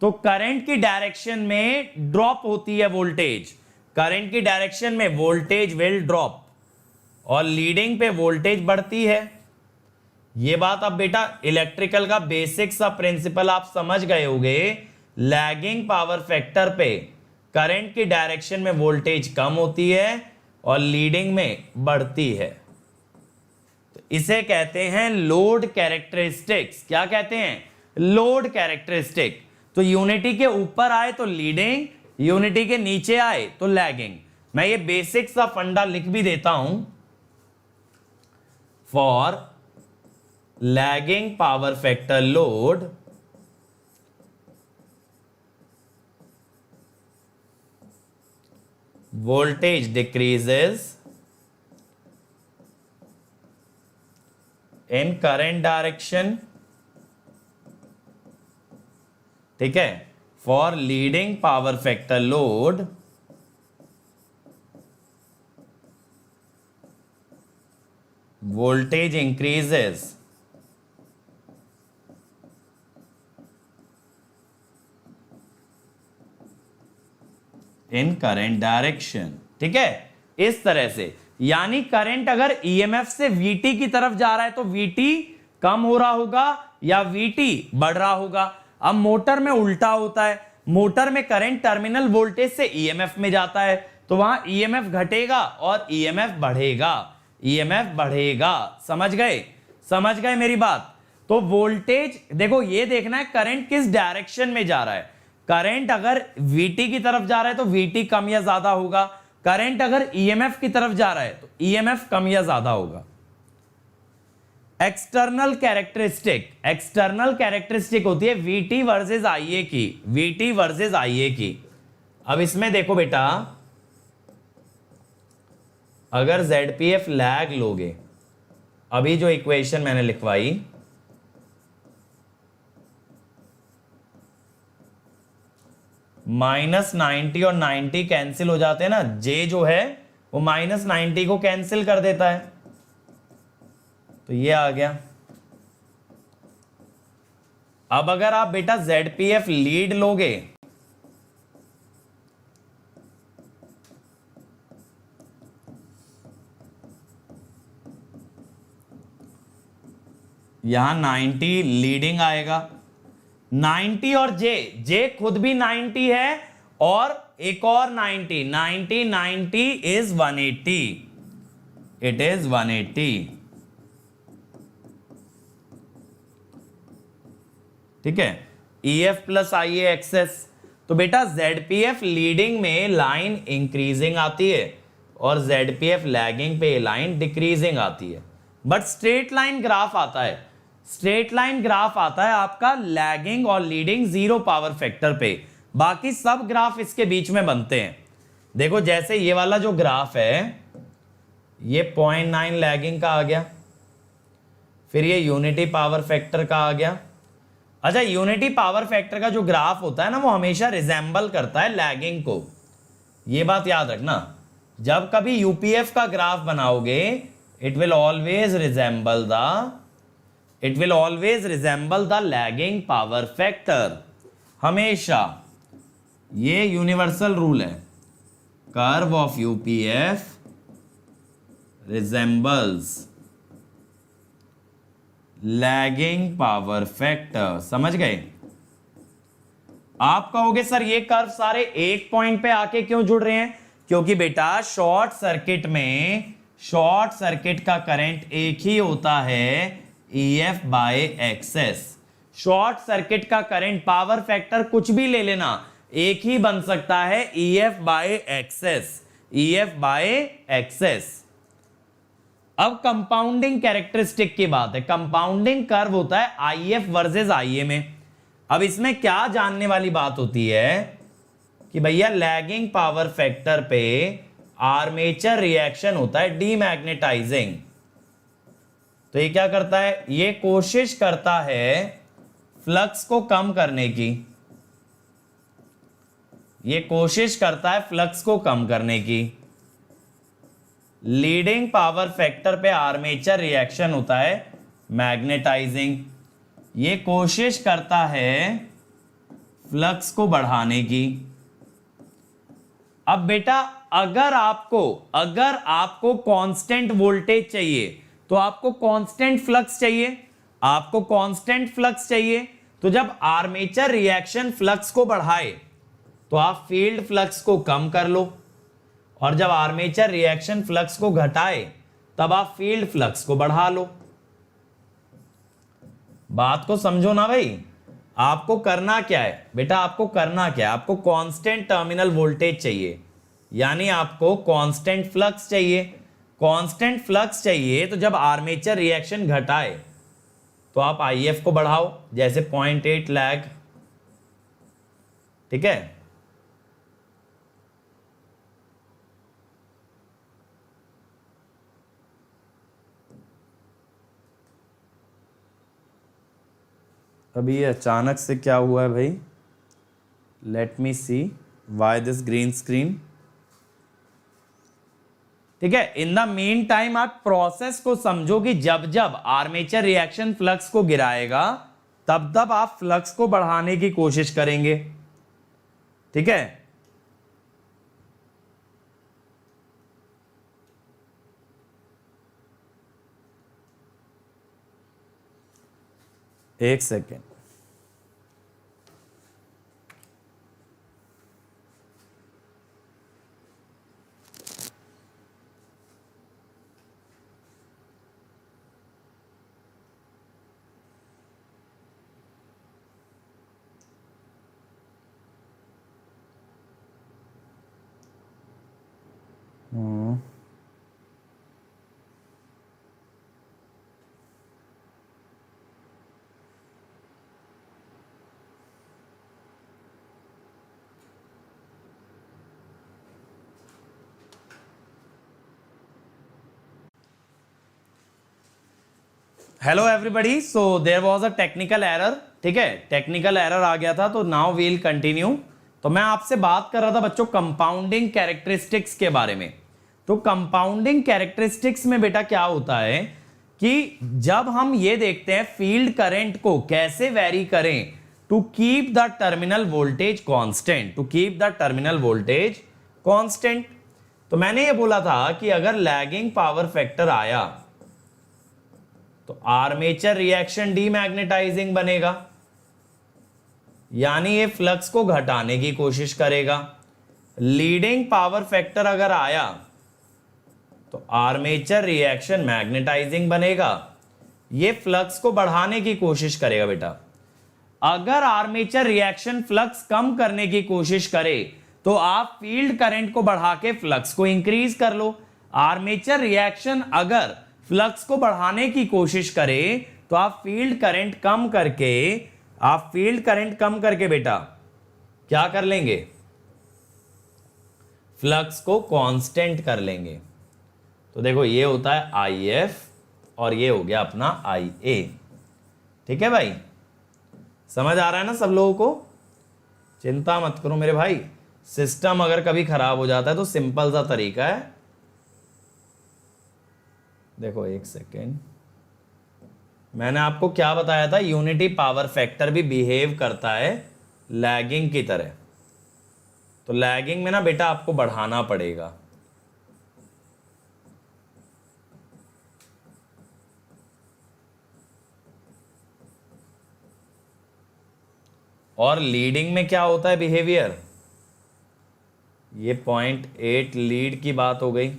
तो करंट की डायरेक्शन में ड्रॉप होती है वोल्टेज, करंट की डायरेक्शन में वोल्टेज विल ड्रॉप और लीडिंग पे वोल्टेज बढ़ती है। ये बात अब बेटा इलेक्ट्रिकल का बेसिक सा प्रिंसिपल आप समझ गए होंगे। लैगिंग पावर फैक्टर पे करंट की डायरेक्शन में वोल्टेज कम होती है और लीडिंग में बढ़ती है। तो इसे कहते हैं लोड कैरेक्टरिस्टिक्स। क्या कहते हैं, लोड कैरेक्टरिस्टिक। तो यूनिटी के ऊपर आए तो लीडिंग, यूनिटी के नीचे आए तो लैगिंग। मैं ये बेसिक सा फंडा लिख भी देता हूं, for lagging power factor load voltage decreases in current direction। ठीक है, for leading power factor load voltage increases in current direction. ठीक है, इस तरह से, यानी करंट अगर EMF से VT की तरफ जा रहा है तो VT कम हो रहा होगा या VT बढ़ रहा होगा। अब मोटर में उल्टा होता है, मोटर में करंट टर्मिनल वोल्टेज से EMF में जाता है तो वहां EMF घटेगा और EMF बढ़ेगा, EMF बढ़ेगा। समझ गए, समझ गए मेरी बात। तो वोल्टेज देखो, ये देखना है करंट किस डायरेक्शन में जा रहा है। करंट अगर VT की तरफ जा रहा है तो VT कम या ज्यादा होगा, करंट अगर EMF की तरफ जा रहा है तो EMF कम या ज्यादा होगा। एक्सटर्नल कैरेक्टरिस्टिक होती है वीटी वर्सेस आईए की, वीटी वर्सेस आईए की। अब इसमें देखो बेटा, अगर ZPF लैग लोगे, अभी जो इक्वेशन मैंने लिखवाई, -90 और 90 कैंसिल हो जाते हैं ना, J जो है वो -90 को कैंसिल कर देता है, तो ये आ गया। अब अगर आप बेटा ZPF लीड लोगे, यहां 90 लीडिंग आएगा, 90 और जे खुद भी 90 है, और एक और 90 90 90 इज 180, इट इज 180। ठीक है, EF प्लस IA एक्सेस। तो बेटा ZPF लीडिंग में लाइन इंक्रीजिंग आती है और ZPF लैगिंग पे लाइन डिक्रीजिंग आती है, बट स्ट्रेट लाइन ग्राफ आता है, स्ट्रेट लाइन ग्राफ आता है आपका लैगिंग और लीडिंग जीरो पावर फैक्टर पे, बाकी सब ग्राफ इसके बीच में बनते हैं। देखो जैसे ये वाला जो ग्राफ है, ये 0.9 लैगिंग का आ गया, फिर ये यूनिटी पावर फैक्टर का आ गया। अच्छा, यूनिटी पावर फैक्टर का जो ग्राफ होता है ना, वो हमेशा रिजेंबल करता है लैगिंग को, ये बात याद रखना। जब कभी यूपीएफ का ग्राफ बनाओगे, it will always resemble the lagging power factor, हमेशा। ये यूनिवर्सल रूल है, curve of UPF resembles lagging power factor. समझ गए? आप कहोगे सर ये कर्व सारे एक पॉइंट पे आके क्यों जुड़ रहे हैं? क्योंकि बेटा शॉर्ट सर्किट में शॉर्ट सर्किट का करंट एक ही होता है, EF bye access. Short circuit का करंट पावर फैक्टर कुछ भी ले लेना, एक ही बन सकता है, EF bye access, EF bye access. अब कंपाउंडिंग कैरेक्टरिस्टिक की बात है। कंपाउंडिंग कर्व होता है IF वर्सेस IA में। अब इसमें क्या जानने वाली बात होती है कि भैया लैगिंग पावर फैक्टर पे आर्मेचर रिएक्शन होता है डीमैग्नेटाइजिंग। तो ये क्या करता है? ये कोशिश करता है फ्लक्स को कम करने की, ये कोशिश करता है फ्लक्स को कम करने की। लीडिंग पावर फैक्टर पे आर्मेचर रिएक्शन होता है मैग्नेटाइजिंग, ये कोशिश करता है फ्लक्स को बढ़ाने की। अब बेटा अगर आपको कांस्टेंट वोल्टेज चाहिए तो आपको कांस्टेंट फ्लक्स चाहिए, आपको कांस्टेंट फ्लक्स चाहिए। तो जब आर्मेचर रिएक्शन फ्लक्स को बढ़ाए तो आप फील्ड फ्लक्स को कम कर लो, और जब आर्मेचर रिएक्शन फ्लक्स को घटाए तब आप फील्ड फ्लक्स को बढ़ा लो। बात को समझो ना भाई। आपको करना क्या है बेटा? आपको करना क्या है? आपको कांस्टेंट टर्मिनल वोल्टेज चाहिए, यानी आपको कांस्टेंट फ्लक्स चाहिए। कांस्टेंट फ्लक्स चाहिए तो जब आर्मेचर रिएक्शन घटाए तो आप IF को बढ़ाओ, जैसे 0.8 लैग। ठीक है, अभी ये अचानक से क्या हुआ है भाई? Let me see why this green screen. ठीक है, इन द मीन टाइम आप प्रोसेस को समझो कि जब जब आर्मेचर रिएक्शन फ्लक्स को गिराएगा तब तब आप फ्लक्स को बढ़ाने की कोशिश करेंगे। ठीक है, एक second. Hello everybody, so there was a technical error, ठीक है, टेक्निकल एरर आ गया था, तो नाउ वी विल कंटिन्यू। तो मैं आपसे बात कर रहा था बच्चों कंपाउंडिंग कैरेक्टरिस्टिक्स के बारे में। तो कंपाउंडिंग कैरेक्टरिस्टिक्स में बेटा क्या होता है कि जब हम ये देखते हैं फील्ड करंट को कैसे वेरी करें to keep the terminal voltage constant, to keep the terminal voltage constant. तो मैंने ये बोला था कि अगर लैगिंग पावर फैक्टर आया तो आर्मेचर रिएक्शन डीमैग्नेटाइजिंग बनेगा, यानी ये फ्लक्स को घटाने की कोशिश करेगा। लीडिंग पावर फैक्टर अगर आया तो आर्मेचर रिएक्शन मैग्नेटाइजिंग बनेगा, ये फ्लक्स को बढ़ाने की कोशिश करेगा बेटा। अगर आर्मेचर रिएक्शन फ्लक्स कम करने की कोशिश करे तो आप फील्ड करंट को बढ़ा के फ्लक्स को इंक्रीज कर लो। आर्मेचर रिएक्शन अगर फ्लक्स को बढ़ाने की कोशिश करे तो आप फील्ड करंट कम करके बेटा क्या कर लेंगे, फ्लक्स को कांस्टेंट कर लेंगे। तो देखो ये होता है IF और ये हो गया अपना IA, ठीक है भाई, समझ आ रहा है ना सब लोगों को? चिंता मत करो मेरे भाई, सिस्टम अगर कभी खराब हो जाता है तो सिंपल सा तरीका है। देखो एक सेकेंड, मैंने आपको क्या बताया था, यूनिटी पावर फैक्टर भी बिहेव करता है लैगिंग की तरह। तो लैगिंग में ना बेटा आपको बढ़ाना पड़ेगा। और लीडिंग में क्या होता है बिहेवियर, ये 0.8 लीड की बात हो गई,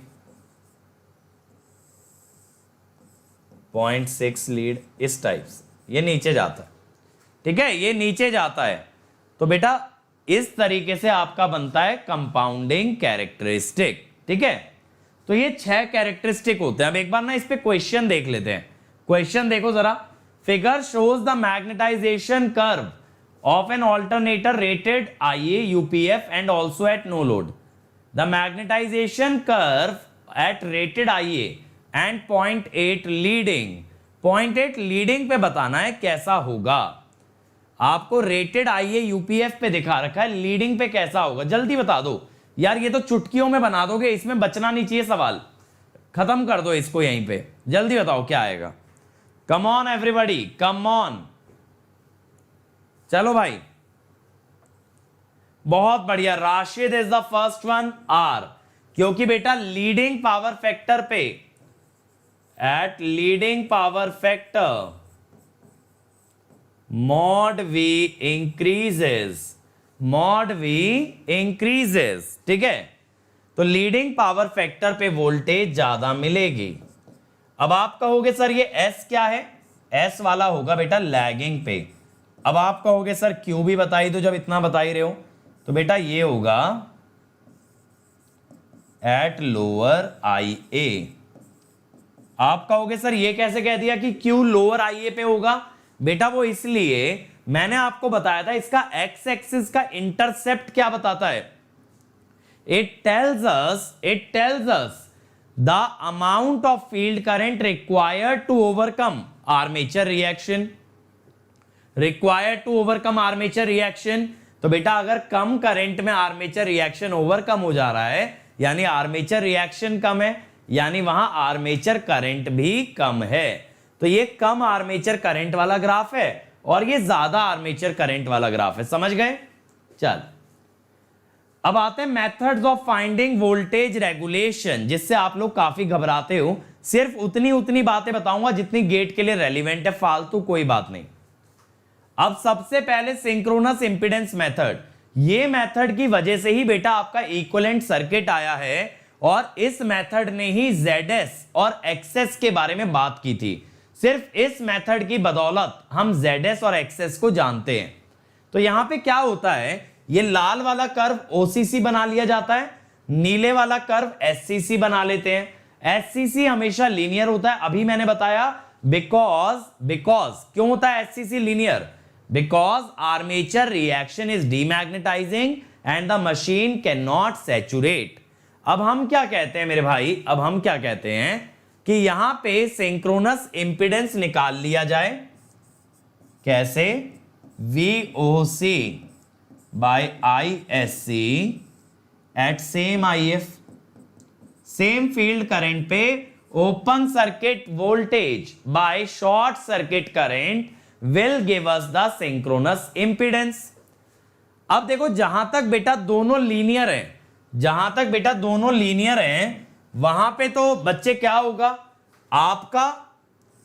0.6 लीड, इस टाइप से ये नीचे जाता है, ठीक है, ये नीचे जाता है। तो बेटा इस तरीके से आपका बनता है कंपाउंडिंग कैरेक्टरिस्टिक, ठीक है। तो ये 6 कैरेक्टरिस्टिक होते हैं। अब एक बार ना इस पे क्वेश्चन देख लेते हैं। क्वेश्चन देखो जरा, figure shows the magnetization curve of an alternator rated IA UPF and also at no load. The magnetization curve at rated IA and 0.8 leading, 0.8 leading पे बताना है कैसा होगा। आपको रेटेड IA UPF पे दिखा रखा है, लीडिंग पे कैसा होगा, जल्दी बता दो यार, ये तो चुटकियों में बना दोगे, इसमें बचना नहीं चाहिए सवाल, खत्म कर दो इसको यहीं पे, जल्दी बताओ क्या आएगा। Come on everybody, come on, चलो भाई, बहुत बढ़िया। Rashid is the first one, R, क्योंकि बेटा लीडिंग पावर फैक्टर पे, at leading power factor mod V increases, ठीक है। तो लीडिंग पावर फैक्टर पे वोल्टेज ज्यादा मिलेगी। अब आप कहोगे सर ये S क्या है, S वाला होगा बेटा लैगिंग पे। अब आप कहोगे सर क्यों भी बताई दो जब इतना बता ही रहे हो, तो बेटा ये होगा एट लोअर IA। आप कहोगे सर ये कैसे कह दिया कि क्यों लोअर IA पे होगा, बेटा वो इसलिए मैंने आपको बताया था इसका एक्स एक्सिस का इंटरसेप्ट क्या बताता है, it tells us the amount of field current required to overcome armature reaction, armature reaction. तो बेटा अगर कम करंट में आर्मेचर रिएक्शन ओवरकम हो जा रहा है, यानी आर्मेचर रिएक्शन कम है, यानी वहां आर्मेचर करंट भी कम है। तो ये कम आर्मेचर करंट वाला ग्राफ है और ये ज्यादा आर्मेचर करंट वाला ग्राफ है, समझ गए? चल अब आते हैं methods of finding voltage regulation, जिससे आप लोग काफी घबराते हो। सिर्फ उतनी बातें बताऊंगा जितनी गेट के लिए रेलिवेंट है, फालतू कोई बात नहीं। अब सबसे पहले सिंक्रोनस इंपीडेंस मेथड, ये मेथड की वजह से ही बेटा आपका इक्विवेलेंट सर्किट आया है, और इस मेथड ने ही ZS और XS के बारे में बात की थी। सिर्फ इस मेथड की बदौलत हम ZS और XS को जानते हैं। तो यहां पे क्या होता है, ये लाल वाला कर्व OCC बना लिया जाता है, नीले वाला कर्व SCC बना लेते हैं। SCC हमेशा लीनियर होता है, अभी मैंने बताया बिकॉज क्यों होता है SCC linear, because armature reaction is demagnetising and the machine can not saturate. अब हम क्या कहते हैं मेरे भाई, अब हम क्या कहते हैं कि यहां पे सिंक्रोनस इंपिडेंस निकाल लिया जाए। कैसे? VOC by ISC at same IF, same field current पे open circuit voltage by short circuit current will give us the synchronous impedance. अब देखो जहां तक बेटा दोनों लीनियर हैं, जहां तक बेटा दोनों लीनियर हैं, वहां पे तो बच्चे क्या होगा, आपका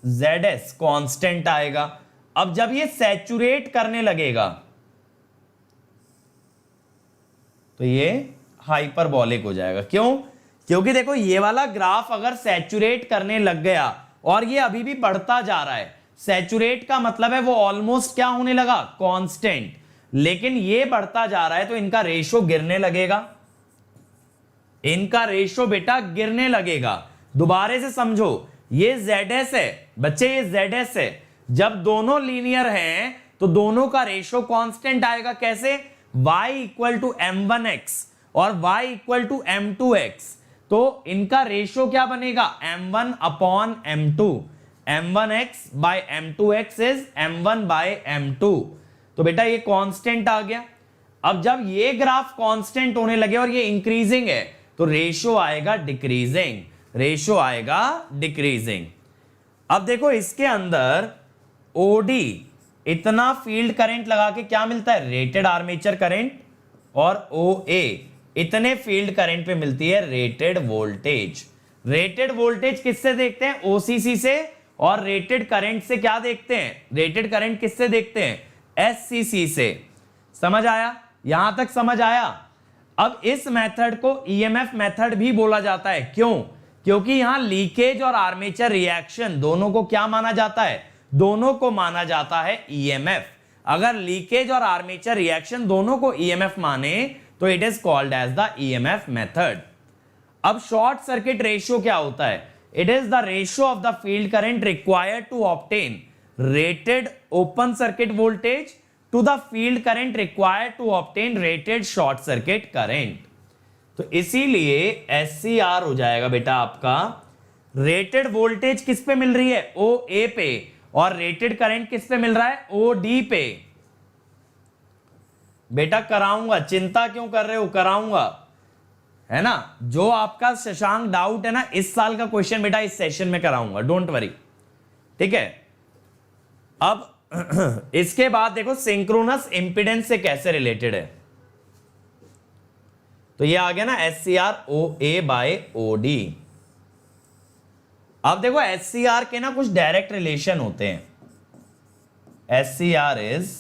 ZS कांस्टेंट आएगा। अब जब ये सैचुरेट करने लगेगा तो ये हाइपरबॉलिक हो जाएगा। क्यों? क्योंकि देखो ये वाला ग्राफ अगर सैचुरेट करने लग गया और ये अभी भी बढ़ता जा रहा है, सैचुरेट का मतलब है वो ऑलमोस्ट क्या होने लगा, कांस्टेंट, लेकिन ये बढ़ता जा रहा है तो इनका रेशो गिरने लगेगा, इनका रेशो बेटा गिरने लगेगा। दोबारा से समझो, ये ZS है बच्चे, ये ZS है। जब दोनों लीनियर हैं तो दोनों का रेशो कांस्टेंट आएगा। कैसे? y इक्वल टू m1x और y इक्वल टू m2x, तो इनका रेशो क्या बनेगा, m1 upon m2, m1x bye m2x is m1 bye m2। तो बेटा ये कांस्टेंट आ गया। अब जब ये ग्राफ कांस्टेंट होने लगे और ये इंक्रीजिंग है तो रेशो आएगा डिक्रीजिंग, रेशो आएगा डिक्रीजिंग। अब देखो इसके अंदर OD इतना फील्ड करंट लगा के क्या मिलता है, रेटेड आर्मेचर करंट, और OA इतने फील्ड करंट पे मिलती है रेटेड वोल्टेज। रेटेड वोल्टेज किससे देखते हैं, OCC से, और रेटेड करंट से क्या देखते हैं, रेटेड करंट किससे देखते हैं, SCC से। समझ आया? यहां तक समझ आया? अब इस मेथड को EMF मेथड भी बोला जाता है। क्यों? क्योंकि यहां लीकेज और आर्मेचर रिएक्शन दोनों को क्या माना जाता है, दोनों को माना जाता है EMF। अगर लीकेज और आर्मेचर रिएक्शन दोनों को EMF माने तो it is called as the EMF method. अब शॉर्ट सर्किट रेशियो क्या होता है, it is the ratio of the field current required to obtain rated open circuit voltage to the field current required to obtain rated short circuit current. तो इसीलिए SCR हो जाएगा बेटा आपका, रेटेड वोल्टेज किस पे मिल रही है, OA पे, और रेटेड करंट किस पे मिल रहा है, OD पे। बेटा कराऊंगा, चिंता क्यों कर रहे हो, कराऊंगा, है ना। जो आपका शशांक डाउट है ना, इस साल का क्वेश्चन बेटा इस सेशन में कराऊंगा, डोंट वरी, ठीक है। अब इसके बाद देखो सिंक्रोनस इंपिडेंस से कैसे रिलेटेड है, तो ये आ गया ना SCR OA बाय OD। अब देखो SCR के ना कुछ डायरेक्ट रिलेशन होते हैं। SCR is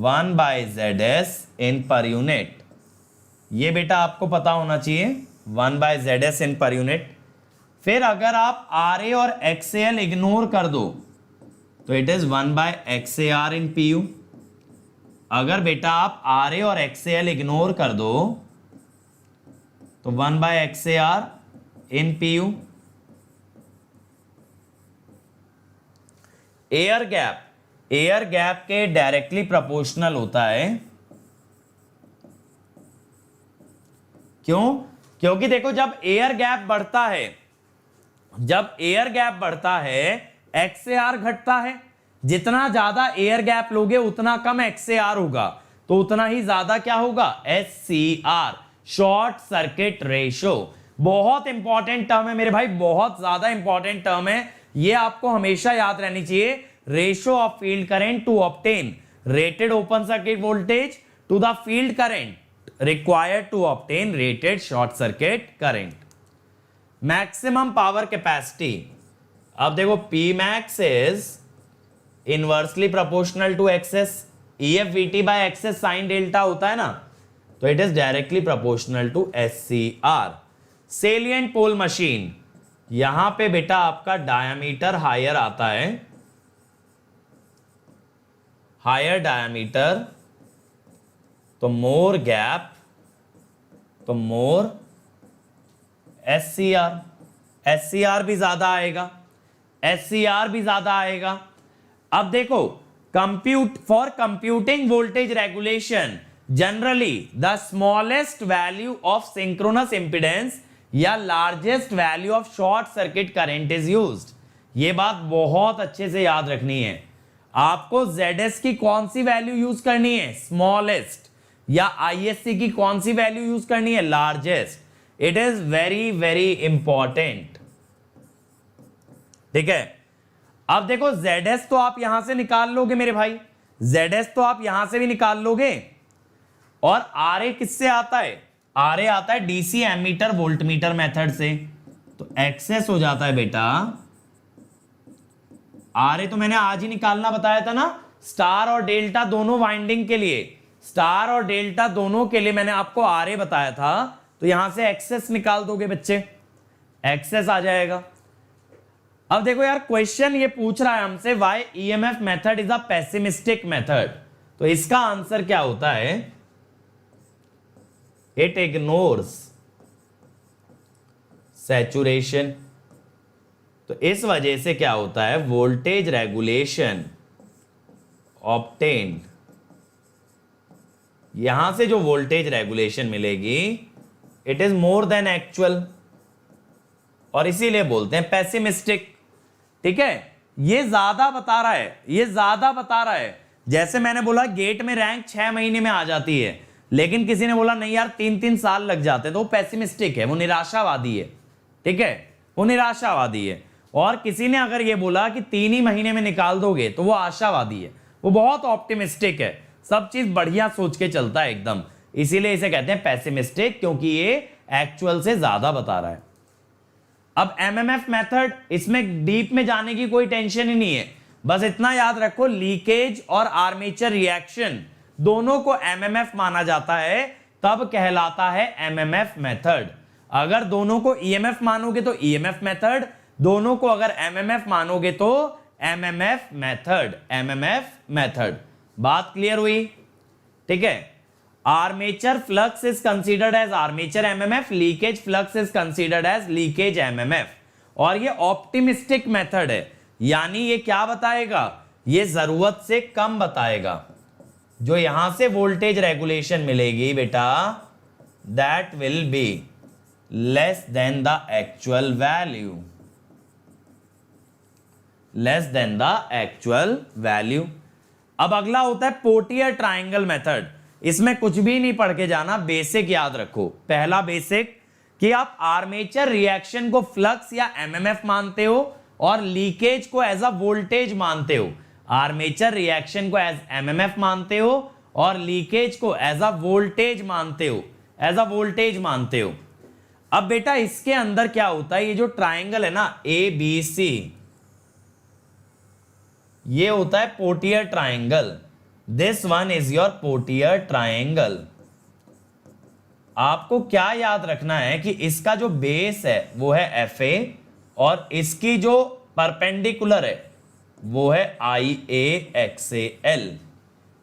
1 by ZS in per unit, ये बेटा आपको पता होना चाहिए, 1 by ZS in per unit. फिर अगर आप RA और XAL इग्नोर कर दो तो it is 1 by XAR in PU। अगर बेटा आप RA और XAL इग्नोर कर दो तो 1 by XAR in PU। Air gap के डायरेक्टली प्रोपोर्शनल होता है। क्यों? क्योंकि देखो जब एयर गैप बढ़ता है, जब एयर गैप बढ़ता है XAR घटता है। जितना ज्यादा एयर गैप लोगे उतना कम XAR होगा, तो उतना ही ज्यादा क्या होगा, SCR, शॉर्ट सर्किट रेशो। बहुत इंपॉर्टेंट टर्म है मेरे भाई, बहुत ज्यादा इंपॉर्टेंट टर्म है, ये आपको हमेशा याद रहनी चाहिए। Ratio of field current to obtain rated open circuit voltage to the field current required to obtain rated short circuit current. Maximum power capacity, अब देखो Pmax is inversely proportional to XS, EFVT by XS sine delta होता है ना, तो it is directly proportional to SCR। Salient pole machine, यहां पे बेटा आपका डायामीटर हायर आता है, हायर डायामीटर तो मोर गैप तो मोर SCR भी ज्यादा आएगा, SCR भी ज्यादा आएगा। अब देखो for computing voltage regulation generally the smallest value of synchronous impedance या largest value of short circuit current is used. ये बात बहुत अच्छे से याद रखनी है। आपको ZS की कौन सी वैल्यू यूज करनी है, स्मॉलेस्ट, या ISC की कौन सी वैल्यू यूज करनी है, largest. It is very very important, ठीक है। अब देखो ZS तो आप यहां से निकाल लोगे मेरे भाई, ZS तो आप यहां से भी निकाल लोगे, और RA किससे आता है, RA आता है DC एमीटर वोल्टमीटर मेथड से। तो एक्सेस हो जाता है बेटा, RA तो मैंने आज ही निकालना बताया था ना, स्टार और डेल्टा दोनों वाइंडिंग के लिए, स्टार और डेल्टा दोनों के लिए मैंने आपको RA बताया था। तो यहां से एक्सेस निकाल दोगे बच्चे, एक्सेस आ जाएगा। अब देखो यार क्वेश्चन ये पूछ रहा है हमसे why EMF method is a pessimistic method. तो इसका आंसर क्या होता है, इट इग्नोर्स सैचुरेशन। तो इस वजह से क्या होता है, वोल्टेज रेगुलेशन ऑब्टेन्ड, यहां से जो वोल्टेज रेगुलेशन मिलेगी it is more than actual, और इसीलिए बोलते हैं पेसिमिस्टिक, ठीक है। ये ज्यादा बता रहा है, ये ज्यादा बता रहा है। जैसे मैंने बोला गेट में रैंक 6 महीने में आ जाती है, लेकिन किसी ने बोला नहीं यार 3-3 साल लग जाते, तो वो पेसिमिस्टिक है, वो निराशावादी है, ठीक है, वो निराशावादी है। और किसी ने अगर ये बोला कि 3 ही महीने में निकाल दोगे, तो वो आशावादी है, वो बहुत ऑप्टिमिस्टिक है, सब चीज बढ़िया सोच के चलता है एकदम। इसीलिए इसे कहते हैं पेसिमिस्टिक, क्योंकि ये एक्चुअल से ज्यादा बता रहा है। अब MMF मेथड, इसमें डीप में जाने की कोई टेंशन ही नहीं है, बस इतना याद रखो लीकेज और आर्मेचर रिएक्शन दोनों को MMF माना जाता है, तब कहलाता है MMF मेथड। अगर दोनों को EMF मानोगे तो EMF मेथड, दोनों को अगर MMF मानोगे तो MMF मेथड, MMF मेथड। बात क्लियर हुई, ठीक है। Armature flux is considered as armature MMF, leakage flux is considered as leakage MMF। और ये ऑप्टिमिस्टिक मेथड है, यानी ये क्या बताएगा, ये जरूरत से कम बताएगा। जो यहां से वोल्टेज रेगुलेशन मिलेगी बेटा, that will be less than the actual value, less than the actual value. अब अगला होता है पोर्टियर ट्रायंगल मेथड। इसमें कुछ भी नहीं पढ़ के जाना, बेसिक याद रखो। पहला बेसिक कि आप आर्मेचर रिएक्शन को फ्लक्स या MMF मानते हो और लीकेज को एज अ वोल्टेज मानते हो। आर्मेचर रिएक्शन को एज MMF मानते हो और लीकेज को एज अ वोल्टेज मानते हो, एज अ वोल्टेज मानते हो। अब बेटा इसके अंदर क्या होता है, ये जो ट्रायंगल है ना ABC, ये होता है पोर्टियर triangle. This one is your पोर्टियर ट्रायंगल। आपको क्या याद रखना है कि इसका जो बेस है वो है FA और इसकी जो परपेंडिकुलर है वो है IAXAL,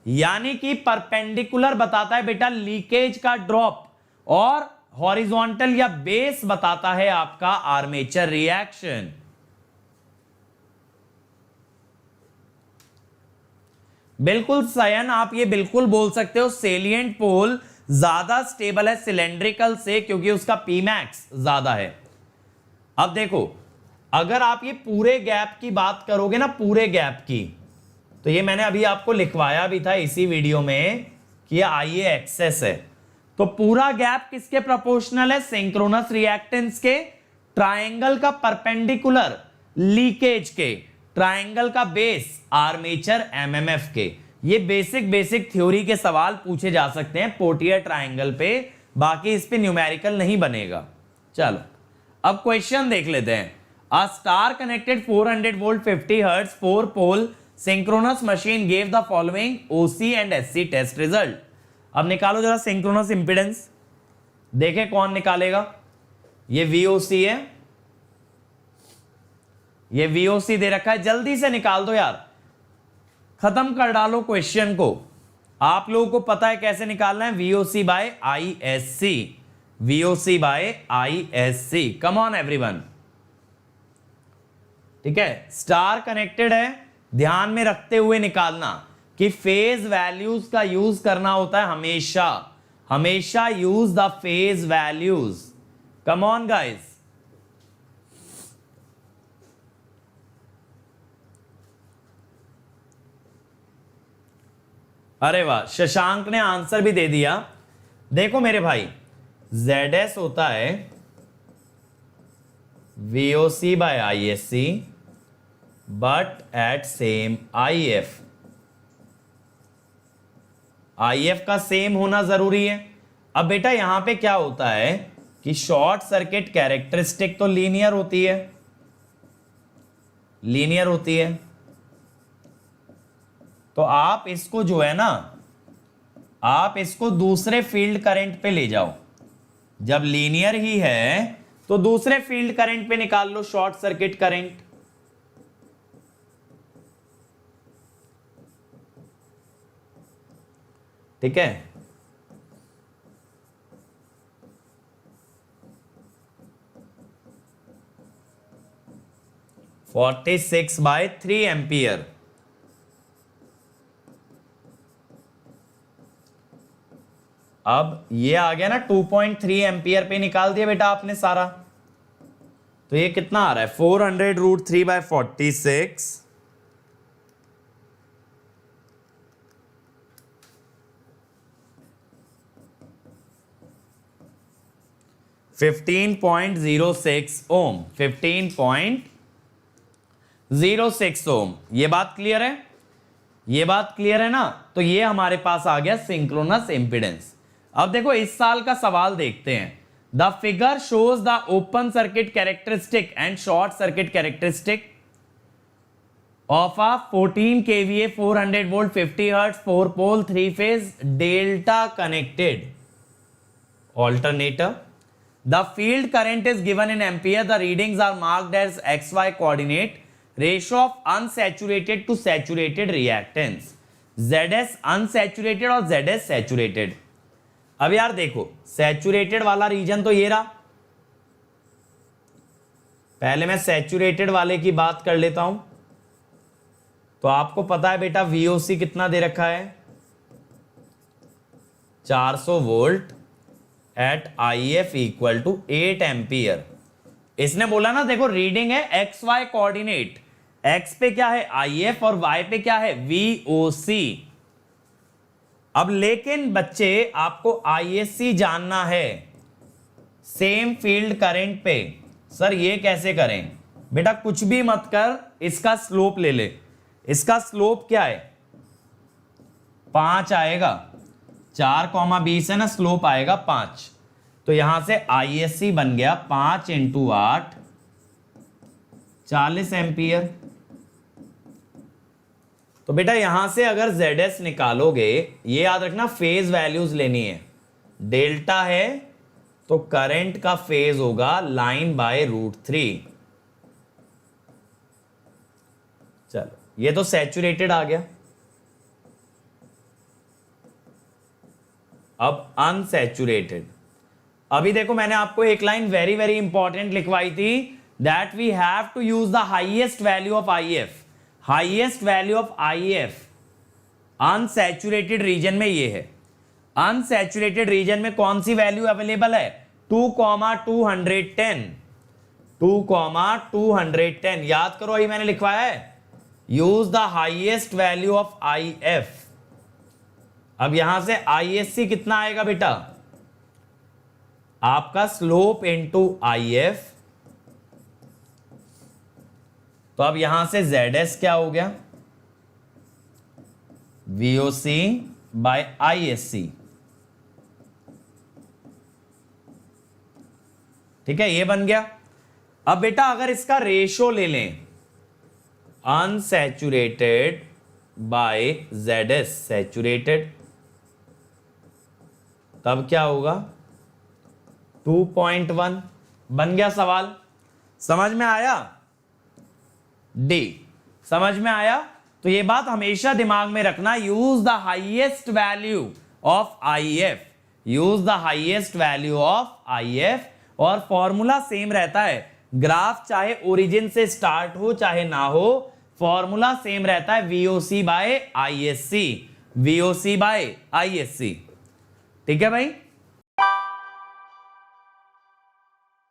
यानी कि परपेंडिकुलर बताता है बेटा लीकेज का ड्रॉप और हॉरिजॉन्टल या बेस बताता है आपका आर्मेचर रिएक्शन। बिल्कुल सयन, आप ये बिल्कुल बोल सकते हो सेलिएंट पोल ज्यादा स्टेबल है सिलेंड्रिकल से, क्योंकि उसका Pmax ज्यादा है। अब देखो अगर आप ये पूरे गैप की बात करोगे ना, पूरे गैप की, तो ये मैंने अभी आपको लिखवाया भी था इसी वीडियो में कि ये IA एक्सेस है। तो पूरा गैप किसके प्रोपोर्शनल है, सिंक्रोनस रिएक्टेंस के, ट्रायंगल का परपेंडिकुलर लीकेज के, ट्रायंगल का बेस आर्मेचर MMF के। ये बेसिक थ्योरी के सवाल पूछे जा सकते हैं पोर्टियर ट्रायंगल पे, बाकी इस पे न्यूमेरिकल नहीं बनेगा। चलो अब क्वेश्चन देख लेते हैं। A star connected 400 volt 50 hertz 4 pole synchronous machine gave the following OC and SC test result। अब निकालो जरा सिंक्रोनस इंपीडेंस, देखे कौन निकालेगा। ये VOC है, ये VOC दे रखा है, जल्दी से निकाल दो यार, खत्म कर डालो क्वेश्चन को। आप लोगों को पता है कैसे निकालना है, VOC by ISC, VOC by ISC। Come on everyone, ठीक है। स्टार कनेक्टेड है, ध्यान में रखते हुए निकालना कि फेज वैल्यूज का यूज करना होता है हमेशा, हमेशा use the phase values. Come on guys. अरे वाह, शशांक ने आंसर भी दे दिया। देखो मेरे भाई, ZS होता है VOC by ISC but at same IF। IF का सेम होना जरूरी है। अब बेटा यहां पे क्या होता है कि शॉर्ट सर्किट कैरेक्टरिस्टिक तो लीनियर होती है, लीनियर होती है। तो आप इसको जो है ना, आप इसको दूसरे फील्ड करंट पे ले जाओ। जब लीनियर ही है तो दूसरे फील्ड करंट पे निकाल लो शॉर्ट सर्किट करंट। ठीक है, फोर्टी 46/3 एम्पियर। अब ये आ गया ना 2.3 एम्पियर पे निकाल दिया बेटा आपने सारा। तो ये कितना आ रहा है 400√3/46 15.06 ओम, 15.06 ओम। ये बात क्लियर है, ये बात क्लियर है ना। तो ये हमारे पास आ गया सिंक्रोनस इंपीडेंस। अब देखो इस साल का सवाल देखते हैं। The figure shows the open circuit characteristic and short circuit characteristic of a 14 kVA 400 volt 50 Hz 4 pole 3 phase delta connected alternator. The field current is given in ampere. The readings are marked as XY coordinate. Ratio of unsaturated to saturated reactance. ZS unsaturated और ZS saturated। अब यार देखो saturated वाला reason तो ये रहा। पहले मैं सैचुरेटेड वाले की बात कर लेता हूं। तो आपको पता है बेटा VOC कितना दे रखा है 400 volt at IF equal to 8 ampere. इसने बोला ना देखो रीडिंग है XY कोऑर्डिनेट, X पे क्या है IF और Y पे क्या है VOC। अब लेकिन बच्चे आपको ISC जानना है सेम फील्ड करंट पे। सर ये कैसे करें बेटा, कुछ भी मत कर, इसका स्लोप ले ले। इसका स्लोप क्या है 5 आएगा, 4,20 है ना, स्लोप आएगा 5। तो यहां से ISC बन गया 5 × 8 40 एम्पियर। तो बेटा यहां से अगर ZS निकालोगे, ये याद रखना फेज वैल्यूज लेनी है। डेल्टा है तो करंट का फेज होगा लाइन बाय √3। चलो ये तो सैचुरेटेड आ गया। अब अनसैचुरेटेड। अभी देखो मैंने आपको एक लाइन वेरी वेरी इंपॉर्टेंट लिखवाई थी, that we have to use the highest value of IF। Highest value of IF unsaturated region में ये है। अनसैचुरेटेड रीजन में कौन सी वैल्यू अवेलेबल है 2,210। 2,210 याद करो, ये मैंने लिखवाया है use the highest value of IF। अब यहां से ISC कितना आएगा बेटा, आपका स्लोप इनटू IF। तो अब यहां से ZS क्या हो गया VOC बाय ISC। ठीक है, ये बन गया। अब बेटा अगर इसका रेशो ले लें अनसैचुरेटेड बाय ZS सैचुरेटेड, तब क्या होगा 2.1 बन गया सवाल। समझ में आया डी, समझ में आया। तो ये बात हमेशा दिमाग में रखना, use the highest value of IF, use the highest value of IF। और फॉर्मूला सेम रहता है, ग्राफ चाहे ओरिजिन से स्टार्ट हो चाहे ना हो, फॉर्मूला सेम रहता है VOC by ISC, VOC by ISC। ठीक है भाई।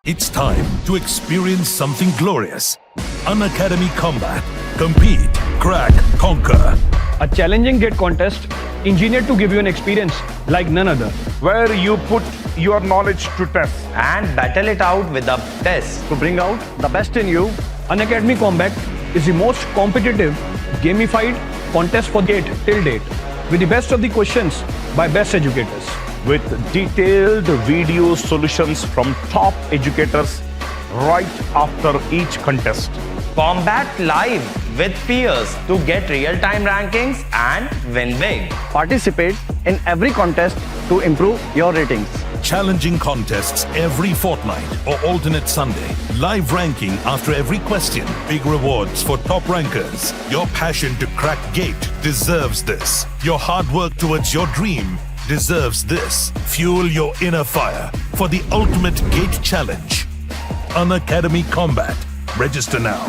It's time to experience something glorious. Unacademy Combat. Compete, crack, conquer. A challenging gate contest engineered to give you an experience like none other. where you put your knowledge to test. And battle it out with the best. To bring out the best in you, Unacademy Combat is the most competitive, gamified contest for gate till date, with the best of the questions by best educators. With detailed video solutions from top educators right after each contest. Combat live with peers to get real-time rankings and win big. Participate in every contest to improve your ratings. Challenging contests every fortnight or alternate Sunday. Live ranking after every question. Big rewards for top rankers. Your passion to crack gate deserves this. Your hard work towards your dream deserves this. Fuel your inner fire for the ultimate gate challenge. Unacademy Combat. Register now.